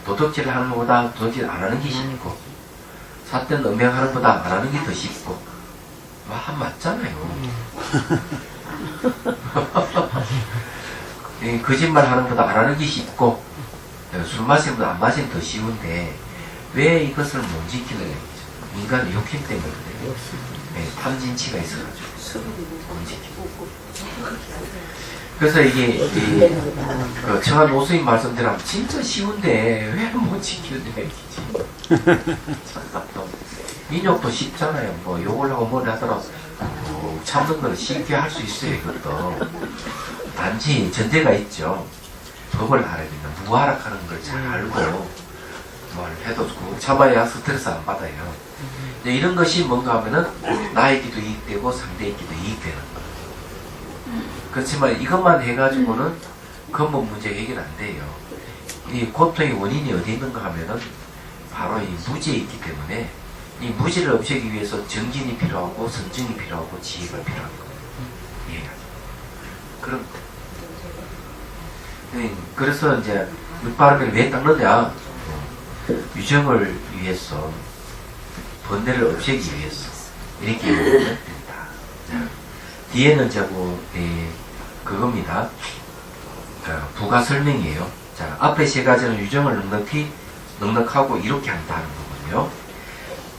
도덕질 하는 것보다 도덕질 안 하는 게 쉽고, 사된 음행하는 것보다 안 하는 게 더 쉽고, 맞잖아요. 거짓말 하는 것보다 안 하는 게 쉽고, 술 마시는 것보다 안 마시는 게 더 쉬운데, 왜 이것을 못 지키느냐. 인간의 욕심 때문에 그래요. 탐진치가 있어가지고 못 지키고. 그래서 이게 그 청한 노수인 말씀대로 하면 진짜 쉬운데 왜 못 지키는데 인욕도 쉽잖아요. 뭐 욕을 하고 뭘 하더라도 참는 걸 쉽게 할 수 있어요. 이것도 단지 전제가 있죠. 법을 알아야 된다. 무하락하는 걸 잘 알고 뭘 해도 참아야 스트레스 안 받아요. 이런 것이 뭔가 하면은 나에게도 이익되고 상대에게도 이익되는 거. 그렇지만 이것만 해가지고는 근본 문제 해결 안 돼요. 이 고통의 원인이 어디 있는가 하면은 바로 이 무지에 있기 때문에 이 무지를 없애기 위해서 정진이 필요하고 선증이 필요하고 지혜가 필요한 거예요. 예. 그럼 그래서 이제 밑바람을 왜 닦느냐? 유정을 위해서, 번뇌를 없애기 위해서 이렇게 얘기하면 된다. 뒤에는 자고 그겁니다. 부가 설명이에요. 자, 앞에 세 가지는 유정을 넉넉하고 이렇게 한다는 거거든요.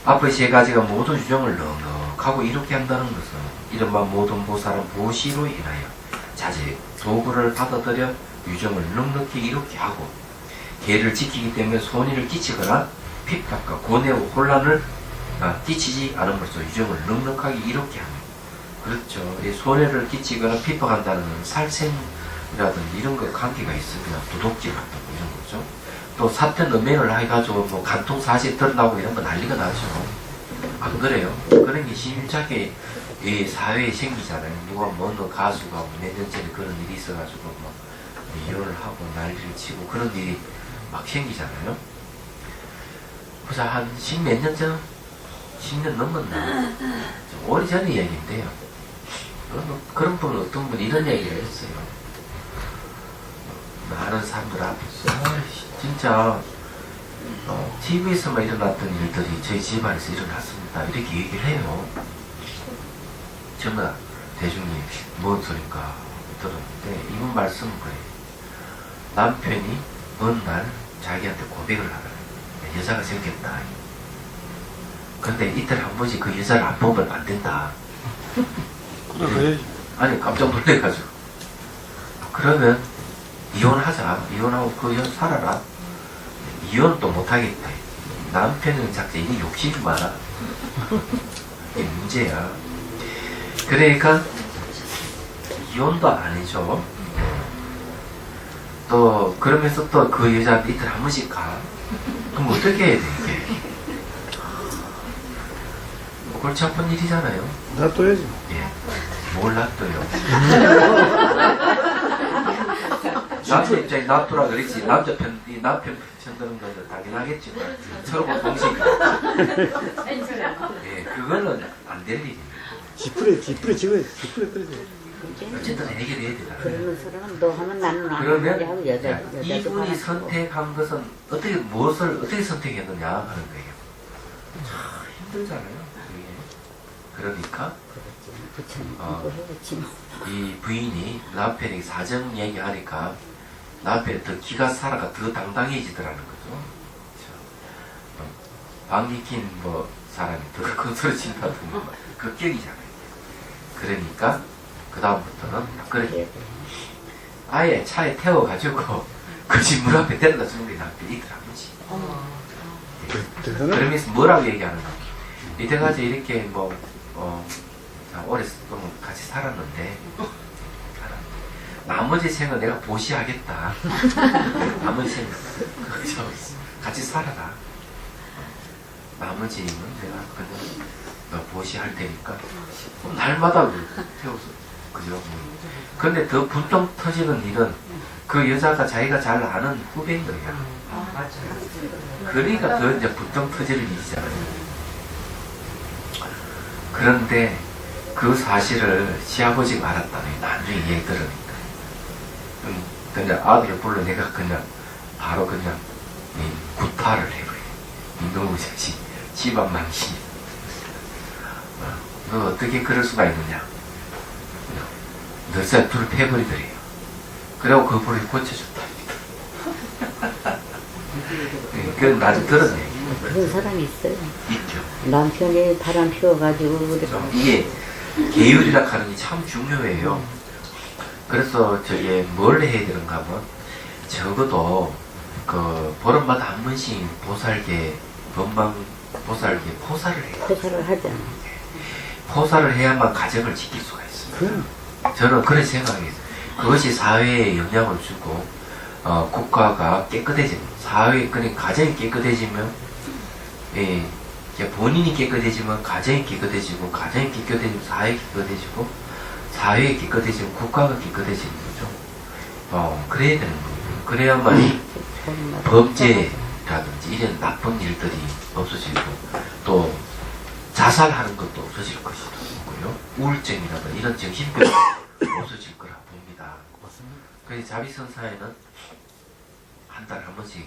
앞에 세 가지가 모두 유정을 넉넉하고 이렇게 한다는 것은 이른바 모든 보살은 보시로 인하여 자제, 도구를 받아들여 유정을 넉넉히 이렇게 하고 계를 지키기 때문에 손해를 끼치거나 핍박과 고뇌와 혼란을 끼치지 않음으로써 유정을 넉넉하게 이렇게 하는. 그렇죠. 이 손해를 끼치거나 핍박한다는 건 살생이라든지 이런 거 관계가 있으면 도둑질 한다고 이런 거죠. 또 사건 음행을 해가지고 뭐 간통 사실 드러나고 이런 거 난리가 나죠. 안 그래요? 그런 게 심하게 이 사회에 생기잖아요. 누가 뭐 가수가 몇 년 전에 그런 일이 있어가지고 뭐 이혼을 하고 난리를 치고 그런 일이 막 생기잖아요. 그래서 한 10몇 년 전? 10년 넘었나? 오래전의 얘기인데요. 그런 분, 어떤 분이 이런 얘기를 했어요. 많은 사람들 앞에서, 진짜, TV에서만 일어났던 일들이 저희 집안에서 일어났습니다. 이렇게 얘기를 해요. 정말 대중이 뭔 소린가 들었는데, 이분 말씀은 그래요. 남편이 어느 날 자기한테 고백을 하더래요. 여자가 생겼다. 근데 이틀에 한 번씩 그 여자를 안 보면 안 된다. 그래. 아니 깜짝 놀래가지고. 그러면 이혼하자. 이혼하고 그 여 살아라. 이혼은 또 못하겠다. 남편은 자꾸 이게 욕심이 많아. 이게 문제야. 그러니까 이혼도 아니죠. 또 그러면서 또 그 여자한테 이틀에 한 번씩 가. 그럼 어떻게 해야 돼 이게? 골치 아픈 일이잖아요. 놔둬야지. 예. 뭘 놔둬요? 남자 입장에 놔두라 그랬지. 남편 편 드는 건 당연하겠지만 서로 동생이야. 예, 그거는 안 될 일이에요. 지푸레 찍어야지. 지푸레 끌어야지. 어쨌든 해결해야 되잖아요. 그러는 사람은 너 하면 나는 안 그러면 하고 여자도 이분이 하나 선택한 것은 무엇을 어떻게 선택했느냐 하는 거예요. 참 힘들잖아요. 그게. 그러니까 이 부인이 남편이 사정 얘기하니까 남편이 더 기가 살아가 더 당당해지더라는 거죠. 방귀 뭐 사람이 더 큰 소리 친다는 극격이잖아요. 그러니까 그 다음부터는 그렇게 아예 차에 태워가지고 그 집 문 앞에 데려다 주는 게 남편이 이틀 한 번씩. 그러면서 뭐라고 얘기하는가? 이때까지 이렇게 뭐 자, 오래 좀 같이 살았는데, 나머지 생은 내가 보시하겠다. 나머지 생은 그저 같이 살아라. 나머지는 내가 그냥 너 보시할 테니까 날마다 태워서 그죠? 근데 더 분통 터지는 일은 그 여자가 자기가 잘 아는 후배인 거야. 그러니까 더 이제 분통 터지는 일이잖아요. 그런데 그 사실을 시아버지가 알았다니 나중에 얘기 들으니까. 그냥 아들을 불러 내가 그냥 바로 그냥 구타를 해버려. 이놈의 자식 집안 망신. 너 어떻게 그럴 수가 있느냐. 너사 불을 패버리더래요. 그리고 그 불을 고쳐줬다. 그건 나도 들었네. 그런 사람이 있어요. 있죠. 남편이 바람 피워가지고 그래서 이게 계율이라 하는 게 참 중요해요. 그래서 저게 뭘 해야 되는가 하면 적어도 그 보름마다 한 번씩 보살계 건방 보살계 포사를 해요. 포사를 하잖아. 포사를 해야만 가정을 지킬 수가 있어요. 저는 그렇게 생각해요. 그것이 사회에 영향을 주고 국가가 깨끗해지면 사회 그러니까 가정이 깨끗해지면 예, 이제 본인이 깨끗해지면 가정이 깨끗해지고 가정이 깨끗해지면 사회가 깨끗해지고 사회가 깨끗해지면 국가가 깨끗해지는 거죠. 그래야 되는 거예요. 그래야만 범죄라든지 이런 나쁜 일들이 없어지고 또 자살하는 것도 없어질 것이고요. 우울증이라든지 이런 정신병이 없어질 거라 봅니다. 그래서 자비선 사회는 한 달에 한 번씩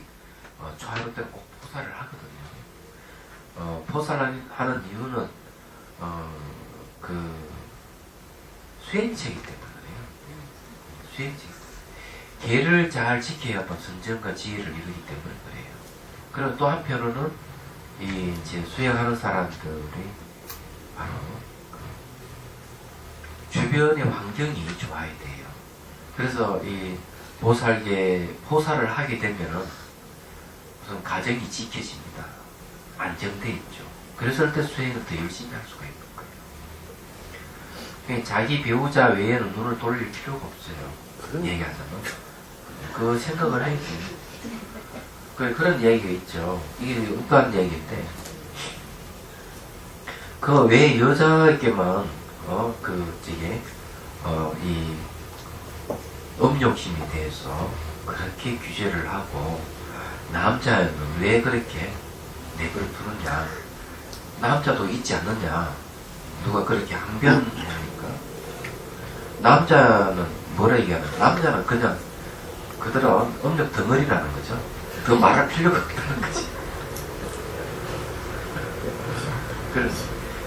초하루 때는 꼭 포사를 하거든요. 포사를 하는 이유는 그 수행체이기 때문에 그래요. 수행체. 계를 잘 지켜야만 선정과 지혜를 이루기 때문에 그래요. 그리고 또 한편으로는 이 이제 수행하는 사람들이 바로 그 주변의 환경이 좋아야 돼요. 그래서 이 포사를 하게 되면은 우선 가정이 지켜집니다. 안정돼 있죠. 그랬을 때 수행을 더 열심히 할 수가 있는 거예요. 그러니까 자기 배우자 외에는 눈을 돌릴 필요가 없어요. 얘기하자면 그 생각을 해야지. 그런 이야기가 있죠. 이게 웃가는 이야기인데 그 왜 여자에게만 이 음욕심에 대해서 그렇게 규제를 하고 남자는 왜 그렇게 내버려 두느냐. 남자도 있지 않느냐. 누가 그렇게 항변하니까. 남자는 뭐라 얘기하나. 남자는 그냥 그들은 음욕 덩어리라는 거죠. 더 말할 필요가 없다는 거지.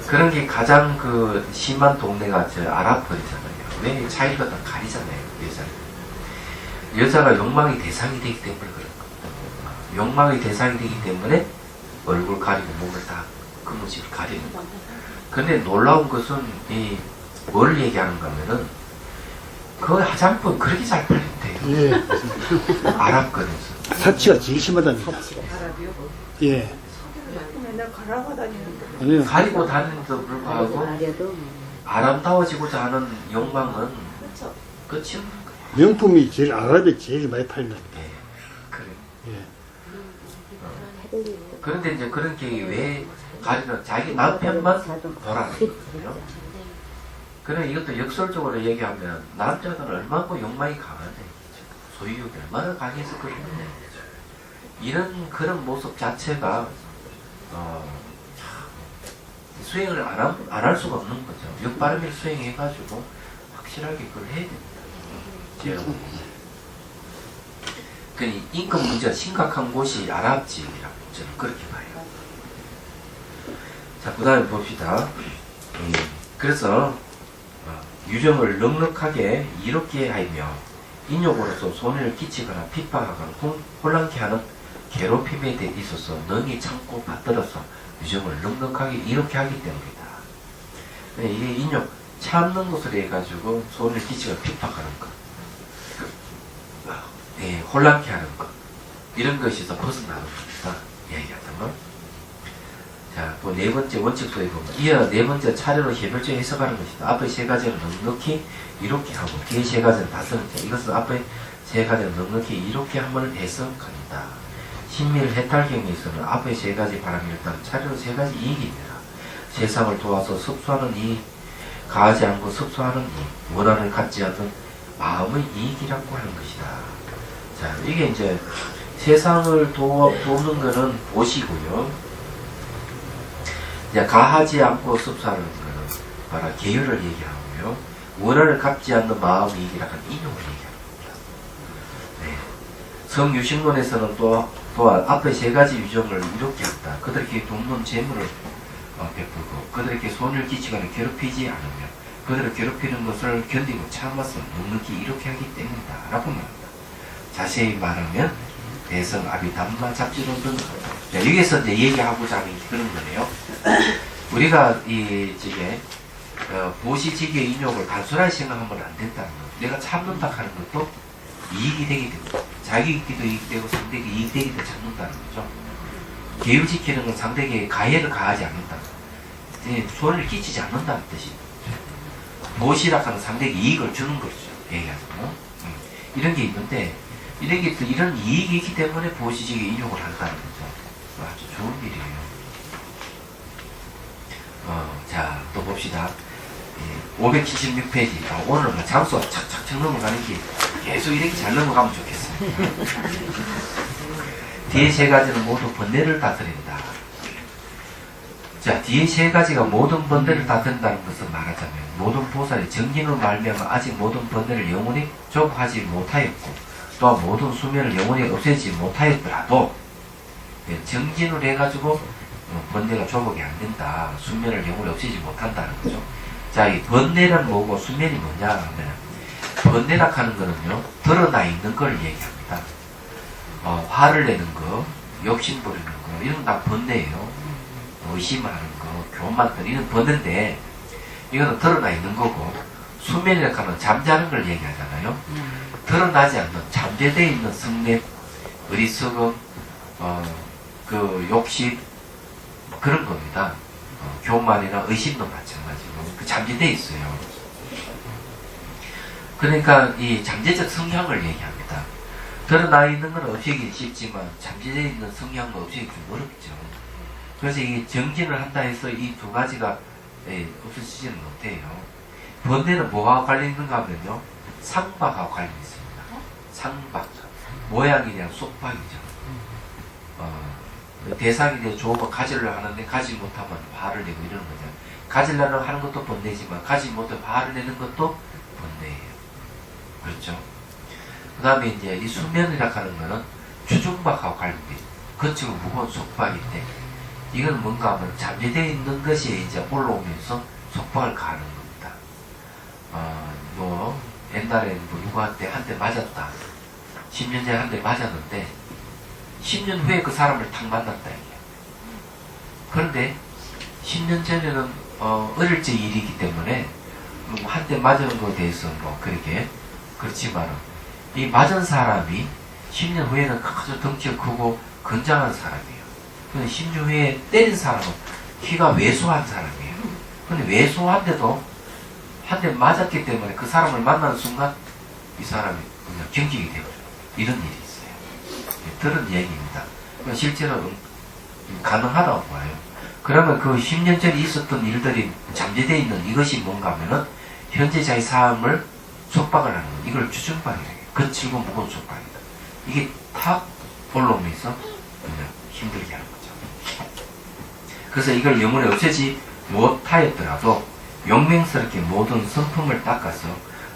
그런 게 가장 그 심한 동네가 저 아랍벌이잖아요. 왜 차이가 다 가리잖아요. 여자가 욕망의 대상이 되기 때문에 그런 겁니다. 욕망의 대상이 되기 때문에 얼굴 가리고 몸을 다 근무지를 가리는 거예요. 근데 놀라운 것은 뭘 얘기하는가 하면은 그 화장품 그렇게 잘 팔린대요. 예. 아랍권에서. 사치가 제일 심하다니까. 아랍이요? 예. 맨날 가라고 다니는데. 아니요. 가리고 다니는데도 불구하고 아려도 아름다워지고자 하는 욕망은 그렇죠. 끝이 없는 거예요. 명품이 제일 아랍에 제일 많이 팔린다니까. 예, 그래. 예. 그런데 이제 그런 게 왜 가리는 자기 남편만 보라는 거예요. 그래 이것도 역설적으로 얘기하면 남자는 얼마나 욕망이 강하네. 소유욕이 얼마나 강해서 그러냐. 이런 그런 모습 자체가 수행을 안 할 수가 없는 거죠. 역바르게 수행해가지고 확실하게 그걸 해야 됩니다. 그 인권 문제가 심각한 곳이 아랍 지역이라고 저는 그렇게 봐요. 자, 그 다음에 봅시다. 그래서 유정을 넉넉하게 이롭게 하며 인욕으로서 손해를 끼치거나 핍박하거나 혼란케 하는 괴롭힘에 있어서 능히 참고 받들어서 유정을 넉넉하게 이롭게 하기 때문이다. 이게 인욕 참는 것을 해가지고 손해를 끼치거나 핍박하는 것, 혼란케 하는 것, 이런 것에서 벗어나는 겁니다. 얘기하자면. 자, 또 네 번째 원칙소에 보면 이어 네 번째 차례로 해별적 해석하는 것이다. 앞에 세 가지를 넉넉히 이렇게 하고 뒤에 세 가지는 다섯 번째. 이것은 앞에 세 가지를 넉넉히 이렇게 함을 해석한다. 신밀 해탈경에서는 앞에 세 가지 바람이 일단 차례로 세 가지 이익입니다. 세상을 도와서 섭수하는 이익, 가하지 않고 섭수하는 이익, 원한을 갖지 않는 마음의 이익이라고 하는 것이다. 자, 이게 이제 세상을 돕는 것은 보시고요. 이제 가하지 않고 섭수하는 것은 바로 계율을 얘기하고요. 원한을 갖지 않는 마음 이익이라는 인용을 얘기합니다. 네. 성유식론에서는 또한 앞에 세 가지 유정을 이렇게 한다. 그들에게 돕는 재물을 베풀고 그들에게 손을 끼치거나 괴롭히지 않으며 그들을 괴롭히는 것을 견디고 참아서 넉넉히 이렇게 하기 때문이다 라고 말합니다. 자세히 말하면 대성, 아비, 담마, 잡지론 등 여기에서 이제 얘기하고자 하는 그런 거네요. 우리가 보시직의 인용을 단순하게 생각하면 안 된다는 거. 내가 참는다 하는 것도 이익이 되게 됩니다. 자기 있기도 이익이 되고 상대에게 이익이 되기 때문에 참는다는 거죠. 계율 지키는 건 상대에게 가해를 가하지 않는다. 손을 끼치지 않는다는 뜻이. 보시라 하는 상대에게 이익을 주는 거죠. 얘기하죠. 이런 게 있는데 이런 이익이 있기 때문에 보시직의 인용을 한다는 거죠. 아주 좋은 일이에요. 자, 또 봅시다. 576페이지. 오늘 장수가 착착착 넘어가는 게 계속 이렇게 잘 넘어가면 좋겠습니다. 뒤에 세 가지는 모두 번뇌를 다스린다. 자, 뒤에 세 가지가 모든 번뇌를 다스린다는 것을 말하자면 모든 보살이 정진으로 말미암아 아직 모든 번뇌를 영원히 좁하지 못하였고 또한 모든 수면을 영원히 없애지 못하였더라도 정진을 해가지고 번뇌가 좁게 안 된다. 수면을 영원히 없애지 못한다는 거죠. 자, 이 번뇌는 뭐고 수면이 뭐냐 하면 번뇌라 하는 거는요 드러나 있는 걸 얘기합니다. 화를 내는 거, 욕심 부리는 거 이런 건 다 번뇌예요. 의심하는 거, 교만 거 이런 번뇌인데 이거는 드러나 있는 거고 수면이라 하는 잠자는 걸 얘기하잖아요. 드러나지 않는 잠재되어 있는 성냄, 어리석음, 그 욕심 그런 겁니다. 교만이나 의심도 마찬가지고 그 잠재되어 있어요. 그러니까 이 잠재적 성향을 얘기합니다. 드러나 있는 건 없애기 쉽지만 잠재되어 있는 성향은 없애기 좀 어렵죠. 그래서 이 정진을 한다 해서 이 두 가지가 없어지지는 못해요. 번뇌는 뭐가 관련 있는가 하면요 상박하고 관련이 있습니다. 상박 모양이 대한 속박이죠. 대상이 대해 좋으면 가지려고 하는데 가지 못하면 화를 내고 이러는 거죠. 가지려고 하는 것도 번뇌지만 가지 못해 화를 내는 것도 번뇌예요. 그렇죠? 그 다음에 이제 이 수면이라고 하는 거는 주중박하고 관련돼 있어요. 거치고 무거운 속박인데 이건 뭔가 하면 잠재되어 있는 것이 이제 올라오면서 속박을 가하는 겁니다. 옛날에 누구한테 한 대 맞았다. 10년 전에 한 대 맞았는데 10년 후에 그 사람을 탁 만났다 이게. 그런데 10년 전에는 어릴 적 일이기 때문에 한 대 맞은 거에 대해서 그렇게 그렇지만 이 맞은 사람이 10년 후에는 아주 덩치가 크고 건장한 사람이에요. 근데 10년 후에 때린 사람은 키가 왜소한 사람이에요. 근데 왜소한데도 한 대 맞았기 때문에 그 사람을 만나는 순간 이 사람이 그냥 경직이 되고 이런 일이 있어요. 들은 얘기입니다. 실제로 가능하다고 봐요. 그러면 그 10년 전에 있었던 일들이 잠재되어 있는 이것이 뭔가 하면은 현재 자기 삶을 속박을 하는 거. 이걸 주중박이라고 해요. 거칠고 무거운 속박이다. 이게 탁 올라오면서 그냥 힘들게 하는 거죠. 그래서 이걸 영원히 없애지 못하였더라도 용맹스럽게 모든 성품을 닦아서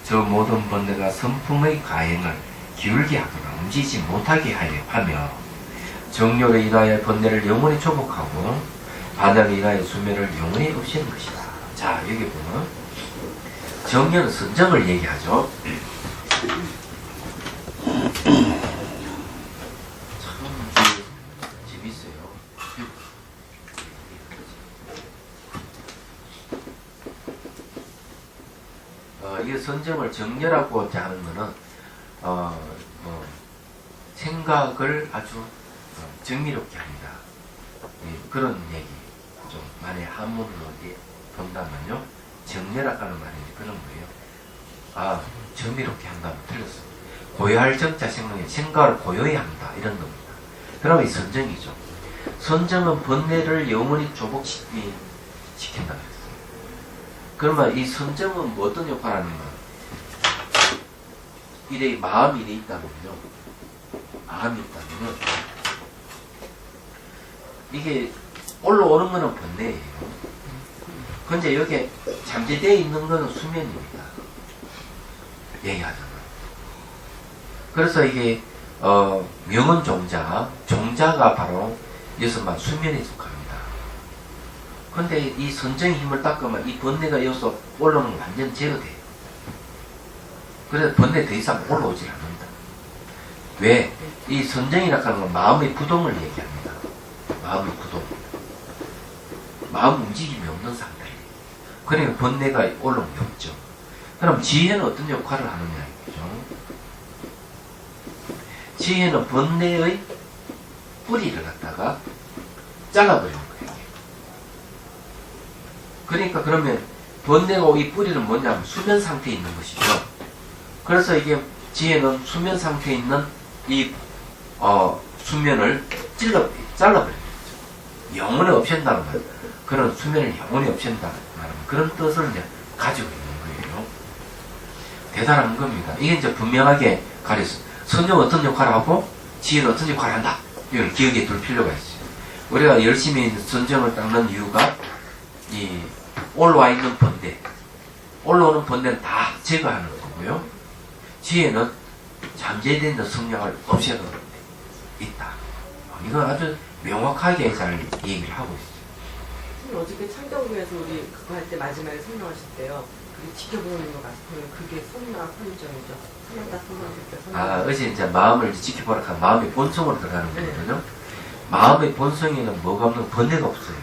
저 모든 번뇌가 성품의 가행을 기울게 하거나 움직이지 못하게 하며 정욕에 인하여 번뇌를 영원히 조복하고 반역에 인하여 수면을 영원히 없애는 것이다. 자, 여기 보면 정욕은 선정을 얘기하죠. 참 재밌어요. 이게 선정을 정렬하고 하는 거는 생각을 아주 정리롭게 합니다. 그런 얘기. 좀 만약에 한문을 어디 본다면요, 정례라고 하는 말이 그런 거예요. 아, 정의롭게 한다면 틀렸어. 고요할 정자 생명에 생각을 고요히 한다 이런 겁니다. 그러면 이 선정이죠. 선정은 번뇌를 영원히 조복시킨다 그랬어요. 그러면 이 선정은 뭐 어떤 역할을 하는 거예요? 이래 마음이 이래 있다면요, 마음이 있다면요, 이게 올라오는 거는 번뇌예요. 근데 여기에 잠재되어 있는 거는 수면입니다. 얘기하잖아요. 그래서 이게 명은 종자가 바로 여기서만 수면에 속합니다. 근데 이 선정의 힘을 닦으면 이 번뇌가 여기서 올라오는 건 완전 제거돼요. 그래서 번뇌 더 이상 올라오질 않는다. 왜? 이 선정이라고 하는 건 마음의 부동을 얘기합니다. 마음의 부동. 마음 움직임이 없는 상태예요. 그러니까 번뇌가 올라오는 게 없죠. 그럼 지혜는 어떤 역할을 하느냐 이거죠. 지혜는 번뇌의 뿌리를 갖다가 잘라버리는 거예요. 그러니까 그러면 번뇌가 이 뿌리는 뭐냐면 수면 상태에 있는 것이죠. 그래서 이게 지혜는 수면 상태에 있는 이 수면을 잘라버리는 거죠. 영원히 없앤다는 말. 그런 수면을 영원히 없앤다는 그런 뜻을 이제 가지고 있는 거예요. 대단한 겁니다. 이게 이제 분명하게 가려서 선정은 어떤 역할을 하고 지혜는 어떤 역할을 한다. 이걸 기억에 둘 필요가 있어요. 우리가 열심히 선정을 닦는 이유가 이 올라와 있는 번뇌, 올라오는 번뇌는 다 제거하는 거고요. 지혜는 잠재되는 성향을 없애는 데 있다. 이건 아주 명확하게 잘 얘기를 하고 있어요. 어저께 창경구에서 우리 그거 할 때 마지막에 설명하실 때요. 그게 지켜보는 것 같아요. 그게 선마 선정이죠. 선마다 선정일 때. 어제 이제 마음을 지켜보라 하면 마음의 본성으로 들어가는 거거든요. 마음의 본성에는 뭐가 없는 번뇌가 없어요.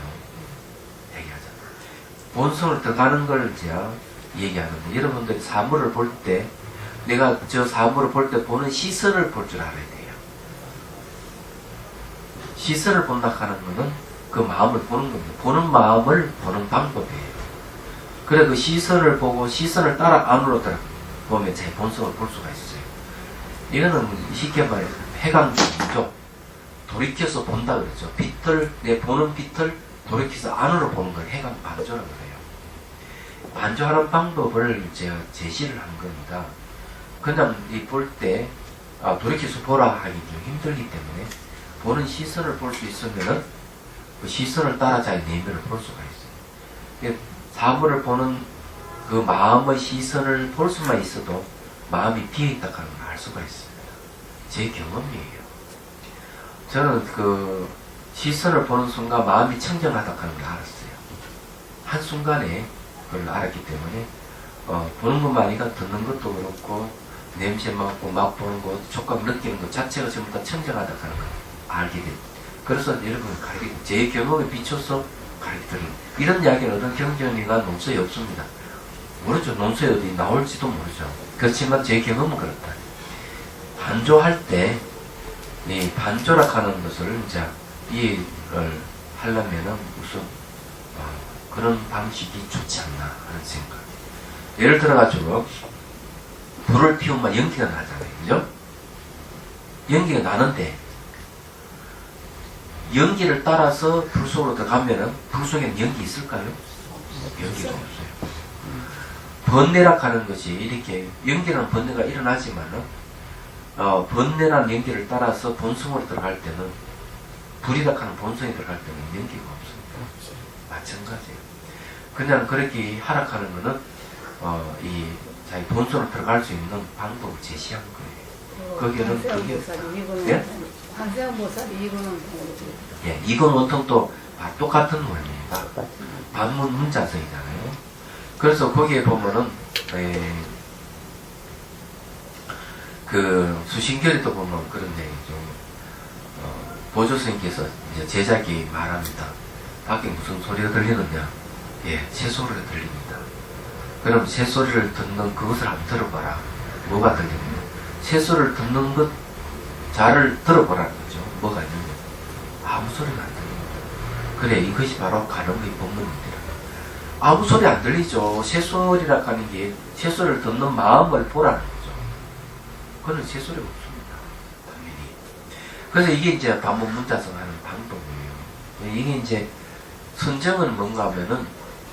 얘기하잖아요. 본성으로 들어가는 걸 이제 얘기하는데, 여러분들이 사물을 볼 때 내가 저 사물을 볼 때 보는 시선을 볼 줄 알아야 돼요. 시선을 본다 하는 거는 그 마음을 보는 겁니다. 보는 마음을 보는 방법이에요. 그래 그 시선을 보고 시선을 따라 안으로 들어보면 제 본성을 볼 수가 있어요. 이거는 쉽게 말해서 해강적이죠. 돌이켜서 본다 그러죠. 빛을, 내 보는 빛을 돌이켜서 안으로 보는 걸 해강 반조라고 해요. 반조하는 방법을 제가 제시를 한 겁니다. 그냥 이 볼 때 돌이켜서 보라 하기 좀 힘들기 때문에 보는 시선을 볼 수 있으면은 그 시선을 따라 자기 내면을 볼 수가 있어요. 사물을 보는 그 마음의 시선을 볼 수만 있어도 마음이 비어있다 하는 걸 알 수가 있습니다. 제 경험이에요. 저는 그 시선을 보는 순간 마음이 청정하다 하는 걸 알았어요. 한순간에 그걸 알았기 때문에 보는 것만 아니라 듣는 것도 그렇고 냄새 맡고 맛보는 것, 촉감 느끼는 것 자체가 전부 다 청정하다 하는 걸 알게 됩니다. 그래서 여러분 가르치고 제 경험에 비춰서 가르치는 이런 이야기는 어떤 경전이나 논서에 없습니다. 모르죠. 논서에 어디 나올지도 모르죠. 그렇지만 제 경험은 그렇다. 반조할 때 이 반조라 하는 것을 이제 이해를 하려면은 우선 그런 방식이 좋지 않나 하는 생각. 예를 들어가지고 불을 피우면 연기가 나잖아요. 그죠? 연기가 나는데 연기를 따라서 불 속으로 들어가면은 불 속에는 연기 있을까요? 연기가 없어요. 번뇌라 하는 것이 이렇게 연기라는 번뇌가 일어나지만은 번뇌라는 연기를 따라서 본성으로 들어갈 때는 불이라 하는 본성에 들어갈 때는 연기가 없습니다. 마찬가지예요. 그냥 그렇게 하락하는 거는 이 자기 본성으로 들어갈 수 있는 방법을 제시한 거예요. 거기는 그게 예? 관세음보살이 이거는 예, 이건 원통도 똑같은 원리입니다. 반문 문자성이잖아요. 그래서 거기에 보면은 그 수신결에도 보면 그런 얘기죠. 보조스님께서 이제 제자에게 말합니다. 밖에 무슨 소리가 들리느냐? 예, 새소리가 들립니다. 그럼 새소리를 듣는 그것을 한번 들어봐라. 뭐가 들리느냐? 새소리를 듣는 것 잘 들어보라는 거죠. 뭐가 있느냐? 아무 소리가 안 들립니다. 그래, 이것이 바로 가늠의 법문입니다. 아무 소리 안 들리죠. 새소리라 하는 게 새소리를 듣는 마음을 보라는 거죠. 그건 새소리가 없습니다. 당연히. 그래서 이게 이제 반복 문자성 하는 방법이에요. 이게 이제 선정은 뭔가 하면은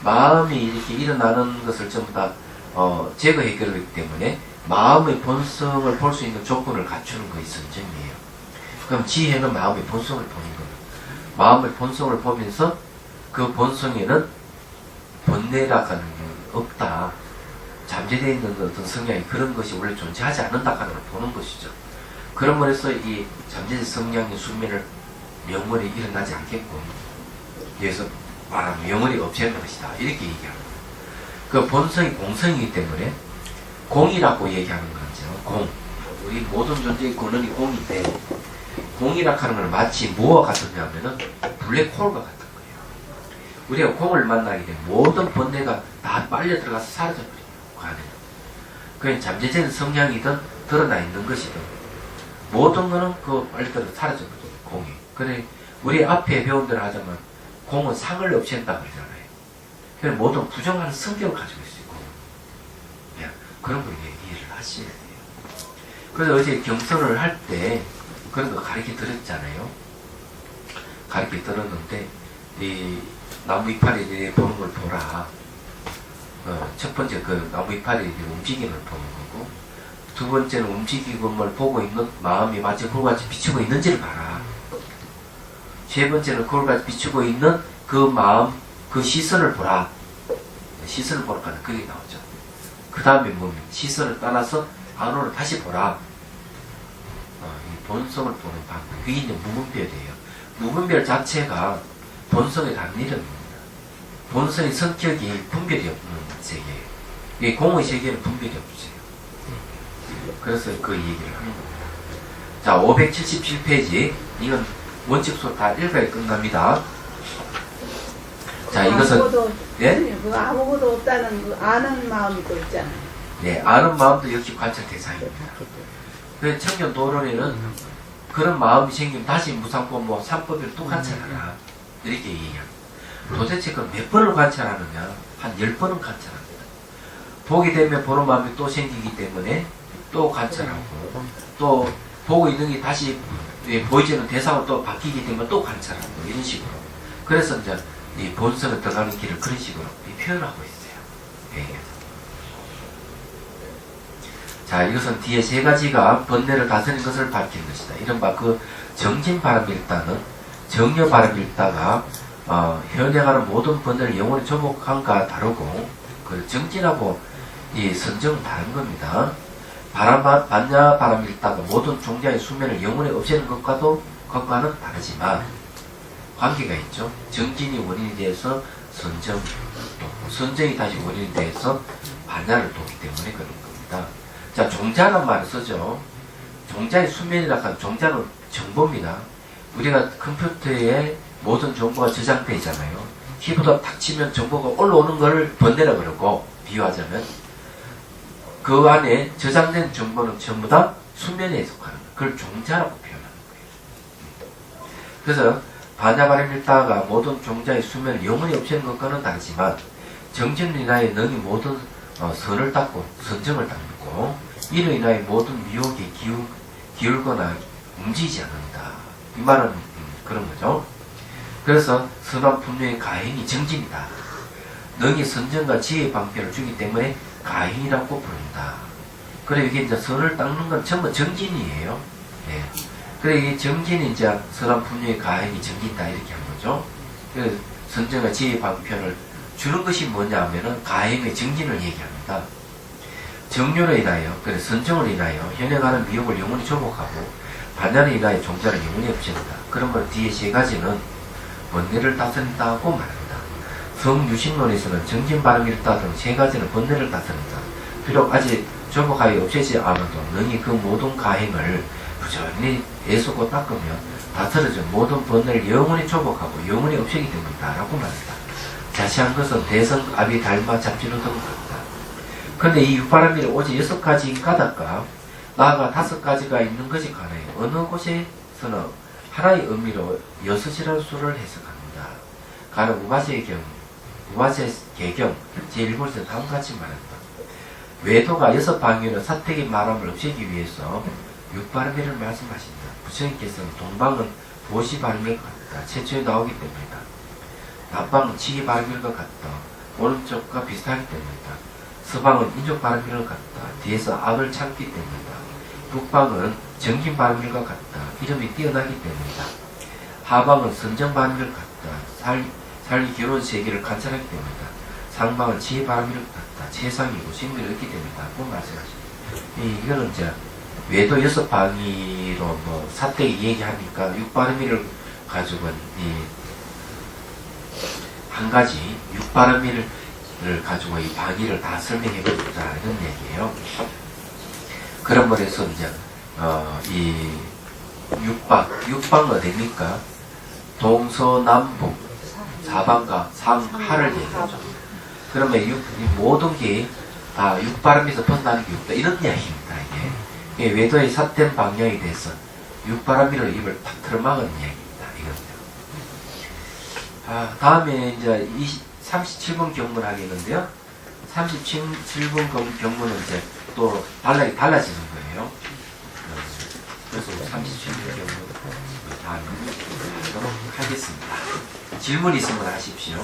마음이 이렇게 일어나는 것을 전부 다 제거해 결하기 때문에 마음의 본성을 볼 수 있는 조건을 갖추는 것이 선정이에요. 그럼 지혜는 마음의 본성을 보는 거예요. 마음의 본성을 보면서 그 본성에는 번뇌라 하는 게 없다. 잠재되어 있는 어떤 성향이 그런 것이 원래 존재하지 않는다 하는 걸 보는 것이죠. 그런 면에서 이 잠재된 성향의 수면을 명월이 일어나지 않겠고, 여기서 말하면 명월이 없애는 것이다. 이렇게 얘기하는 거예요. 그 본성이 공성이기 때문에 공이라고 얘기하는 거죠. 공. 우리 모든 존재의 근원이 공인데, 공이라 하는 건 마치 뭐와 같으냐면은 블랙홀과 같은 거예요. 우리가 공을 만나게 되면 모든 번뇌가 다 빨려 들어가서 사라져버려요. 그 안에는. 그냥 잠재된 성향이든 드러나 있는 것이든 모든 거는 그 빨리 들어 사라져버려요. 공이. 그래 우리 앞에 배운 대로 하자면 공은 상을 없앤다 그러잖아요. 그래서 모든 부정하는 성격을 가지고 있어요. 공은. 야, 그런 걸 이해를 하셔야 돼요. 그래서 어제 경선을 할 때 그런 거 가르쳐 드렸잖아요. 가르쳐 들었는데, 이 나무 이파리들이 보는 걸 보라. 첫 번째 그 나무 이파리들이 움직임을 보는 거고, 두 번째는 움직임을 보고 있는 마음이 마치 그걸같이 비추고 있는지를 봐라. 세 번째는 그걸같이 비추고 있는 그 마음, 그 시선을 보라. 시선을 보니까 그게 나오죠. 그 다음에 뭡니까? 시선을 떠나서 안으로 다시 보라. 이 본성을 보는 방법. 그게 이제 무분별이에요. 무분별 자체가 본성의 다른 이름입니다. 본성의 성격이 분별이 없는 세계예요. 이 공의 세계는 분별이 없어요. 그래서 그 얘기를 하는 겁니다. 자, 577페이지. 이건 원칙수 다 읽어야 끝납니다. 자, 이것은 예? 그 아무것도 없다는 그 아는 마음이 또 있잖아요. 네, 아는 마음도 역시 관찰 대상입니다. 그 청년 도론에는 그런 마음이 생기면 다시 무상법 뭐 3법을 또 관찰하라. 이렇게 얘기합니다. 도대체 그럼 몇 번을 관찰하느냐? 한 10번은 관찰합니다. 보게 되면 보는 마음이 또 생기기 때문에 또 관찰하고, 또 보고 있는 게 다시 보이지는 대상으로 또 바뀌기 때문에 또 관찰하고, 이런 식으로. 그래서 이제 이 본성을 들어가는 길을 그런 식으로 표현하고 있어요. 예. 자, 이것은 뒤에 세 가지가 번뇌를 다스리는 것을 밝히는 것이다. 이른바 그 정진바람일다는 정려바람일다가 현행하는 모든 번뇌를 영원히 조복한과 다르고, 그 정진하고 이 선정은 다른 겁니다. 반야바람일다가 모든 종자의 수면을 영원히 없애는 것과는 다르지만 관계가 있죠. 정진이 원인이 돼서 선정, 선정이 다시 원인이 돼서 반야를 돕기 때문에 그런 겁니다. 자, 종자란 말을 쓰죠. 종자의 수면이라 하는 종자는 정보입니다. 우리가 컴퓨터에 모든 정보가 저장되어 있잖아요. 키보드 탁 치면 정보가 올라오는 걸 번뇌라 그러고, 비유하자면 그 안에 저장된 정보는 전부 다 수면에 속하는 거예요. 그걸 종자라고 표현하는 거예요. 그래서 반야바람일다가 모든 종자의 수면을 영원히 없애는 것과는 다르지만 정진을 인하여 능히 모든 선을 닦고 선정을 닦고, 이로 인하여 모든 미혹이 기울거나 움직이지 않는다. 이 말은 그런 거죠. 그래서 선한 분명히 가행이 정진이다. 능히 선정과 지혜의 방편을 주기 때문에 가행이라고 부른다. 그래, 이게 이제 선을 닦는 건 전부 정진이에요. 네. 그래, 이 정진이 이제 선한 분명히 가행이 정진이다. 이렇게 한 거죠. 그래서 선정과 지혜의 방편을 주는 것이 뭐냐 하면은 가행의 정진을 얘기합니다. 정료로 인하여, 그래, 선정을 인하여 현행하는 미혹을 영원히 조복하고, 반야로 인하여 종자를 영원히 없앤다. 그런 걸 뒤에 세 가지는 번뇌를 다스린다고 말합니다. 성유신론에서는 정진바람일다 등 세 가지는 번뇌를 다스린다. 비록 아직 조복하여 없애지 않아도 능히 그 모든 가행을 부지런히 애쓰고 닦으면 다스려진 모든 번뇌를 영원히 조복하고 영원히 없애기 때문이다. 라고 말합니다. 자세한 것은 대성, 아비, 달마, 잡지로 등을 합니다. 그런데 이 육바람일이 오직 6가지 가닥과 나아가 5가지가 있는 것이 가능해요. 어느 곳에서는 하나의 의미로 6이라는 수를 해석합니다. 가는 우마세의 경우, 우마세 개경 제1골에서 다음과 같이 말했다. 외도가 6방위로 사택의 말함을 없애기 위해서 육바르미를 말씀하신다. 부처님께서는 동방은 도시 바르미를 같다. 최초에 나오기 때문이다. 남방은 지기 바르미를 같다. 오른쪽과 비슷하기 때문이다. 서방은 인족 바르미를 같다. 뒤에서 악을 참기 때문이다. 북방은 정긴 바르미를 같다. 이름이 뛰어나기 때문이다. 하방은 선정 바르미를 같다. 살기 결혼 세계를 관찰하기 때문이다. 상방은 지혜 바르미를 같다. 최상이고 생미를 얻기 때문이다. 그 말씀하십니다. 이거는 이제 외도 6방위로 뭐 사택이 얘기하니까 6바르미를 가지고 한 가지 6바르미를 가지고 이 방위를 다 설명해 보자 이런 얘기예요. 그런 면에서 이제 이 육방은 어딥니까? 동서남북 사방과 상하를 얘기하죠. 그러면 이 모든 게 다 육바람에서 벗어나는 게 없다 이런 이야기입니다. 이게 외도의 삿된 방향에 대해서 육바람이로 입을 탁 틀어막은 이야기입니다. 이겁니다. 다음에 이제 37번 경문 하겠는데요. 37번 경문은 이제 또 달라지는 거예요. 그래서 37번 경문 다음에 하도록 하겠습니다. 질문 있으면 하십시오.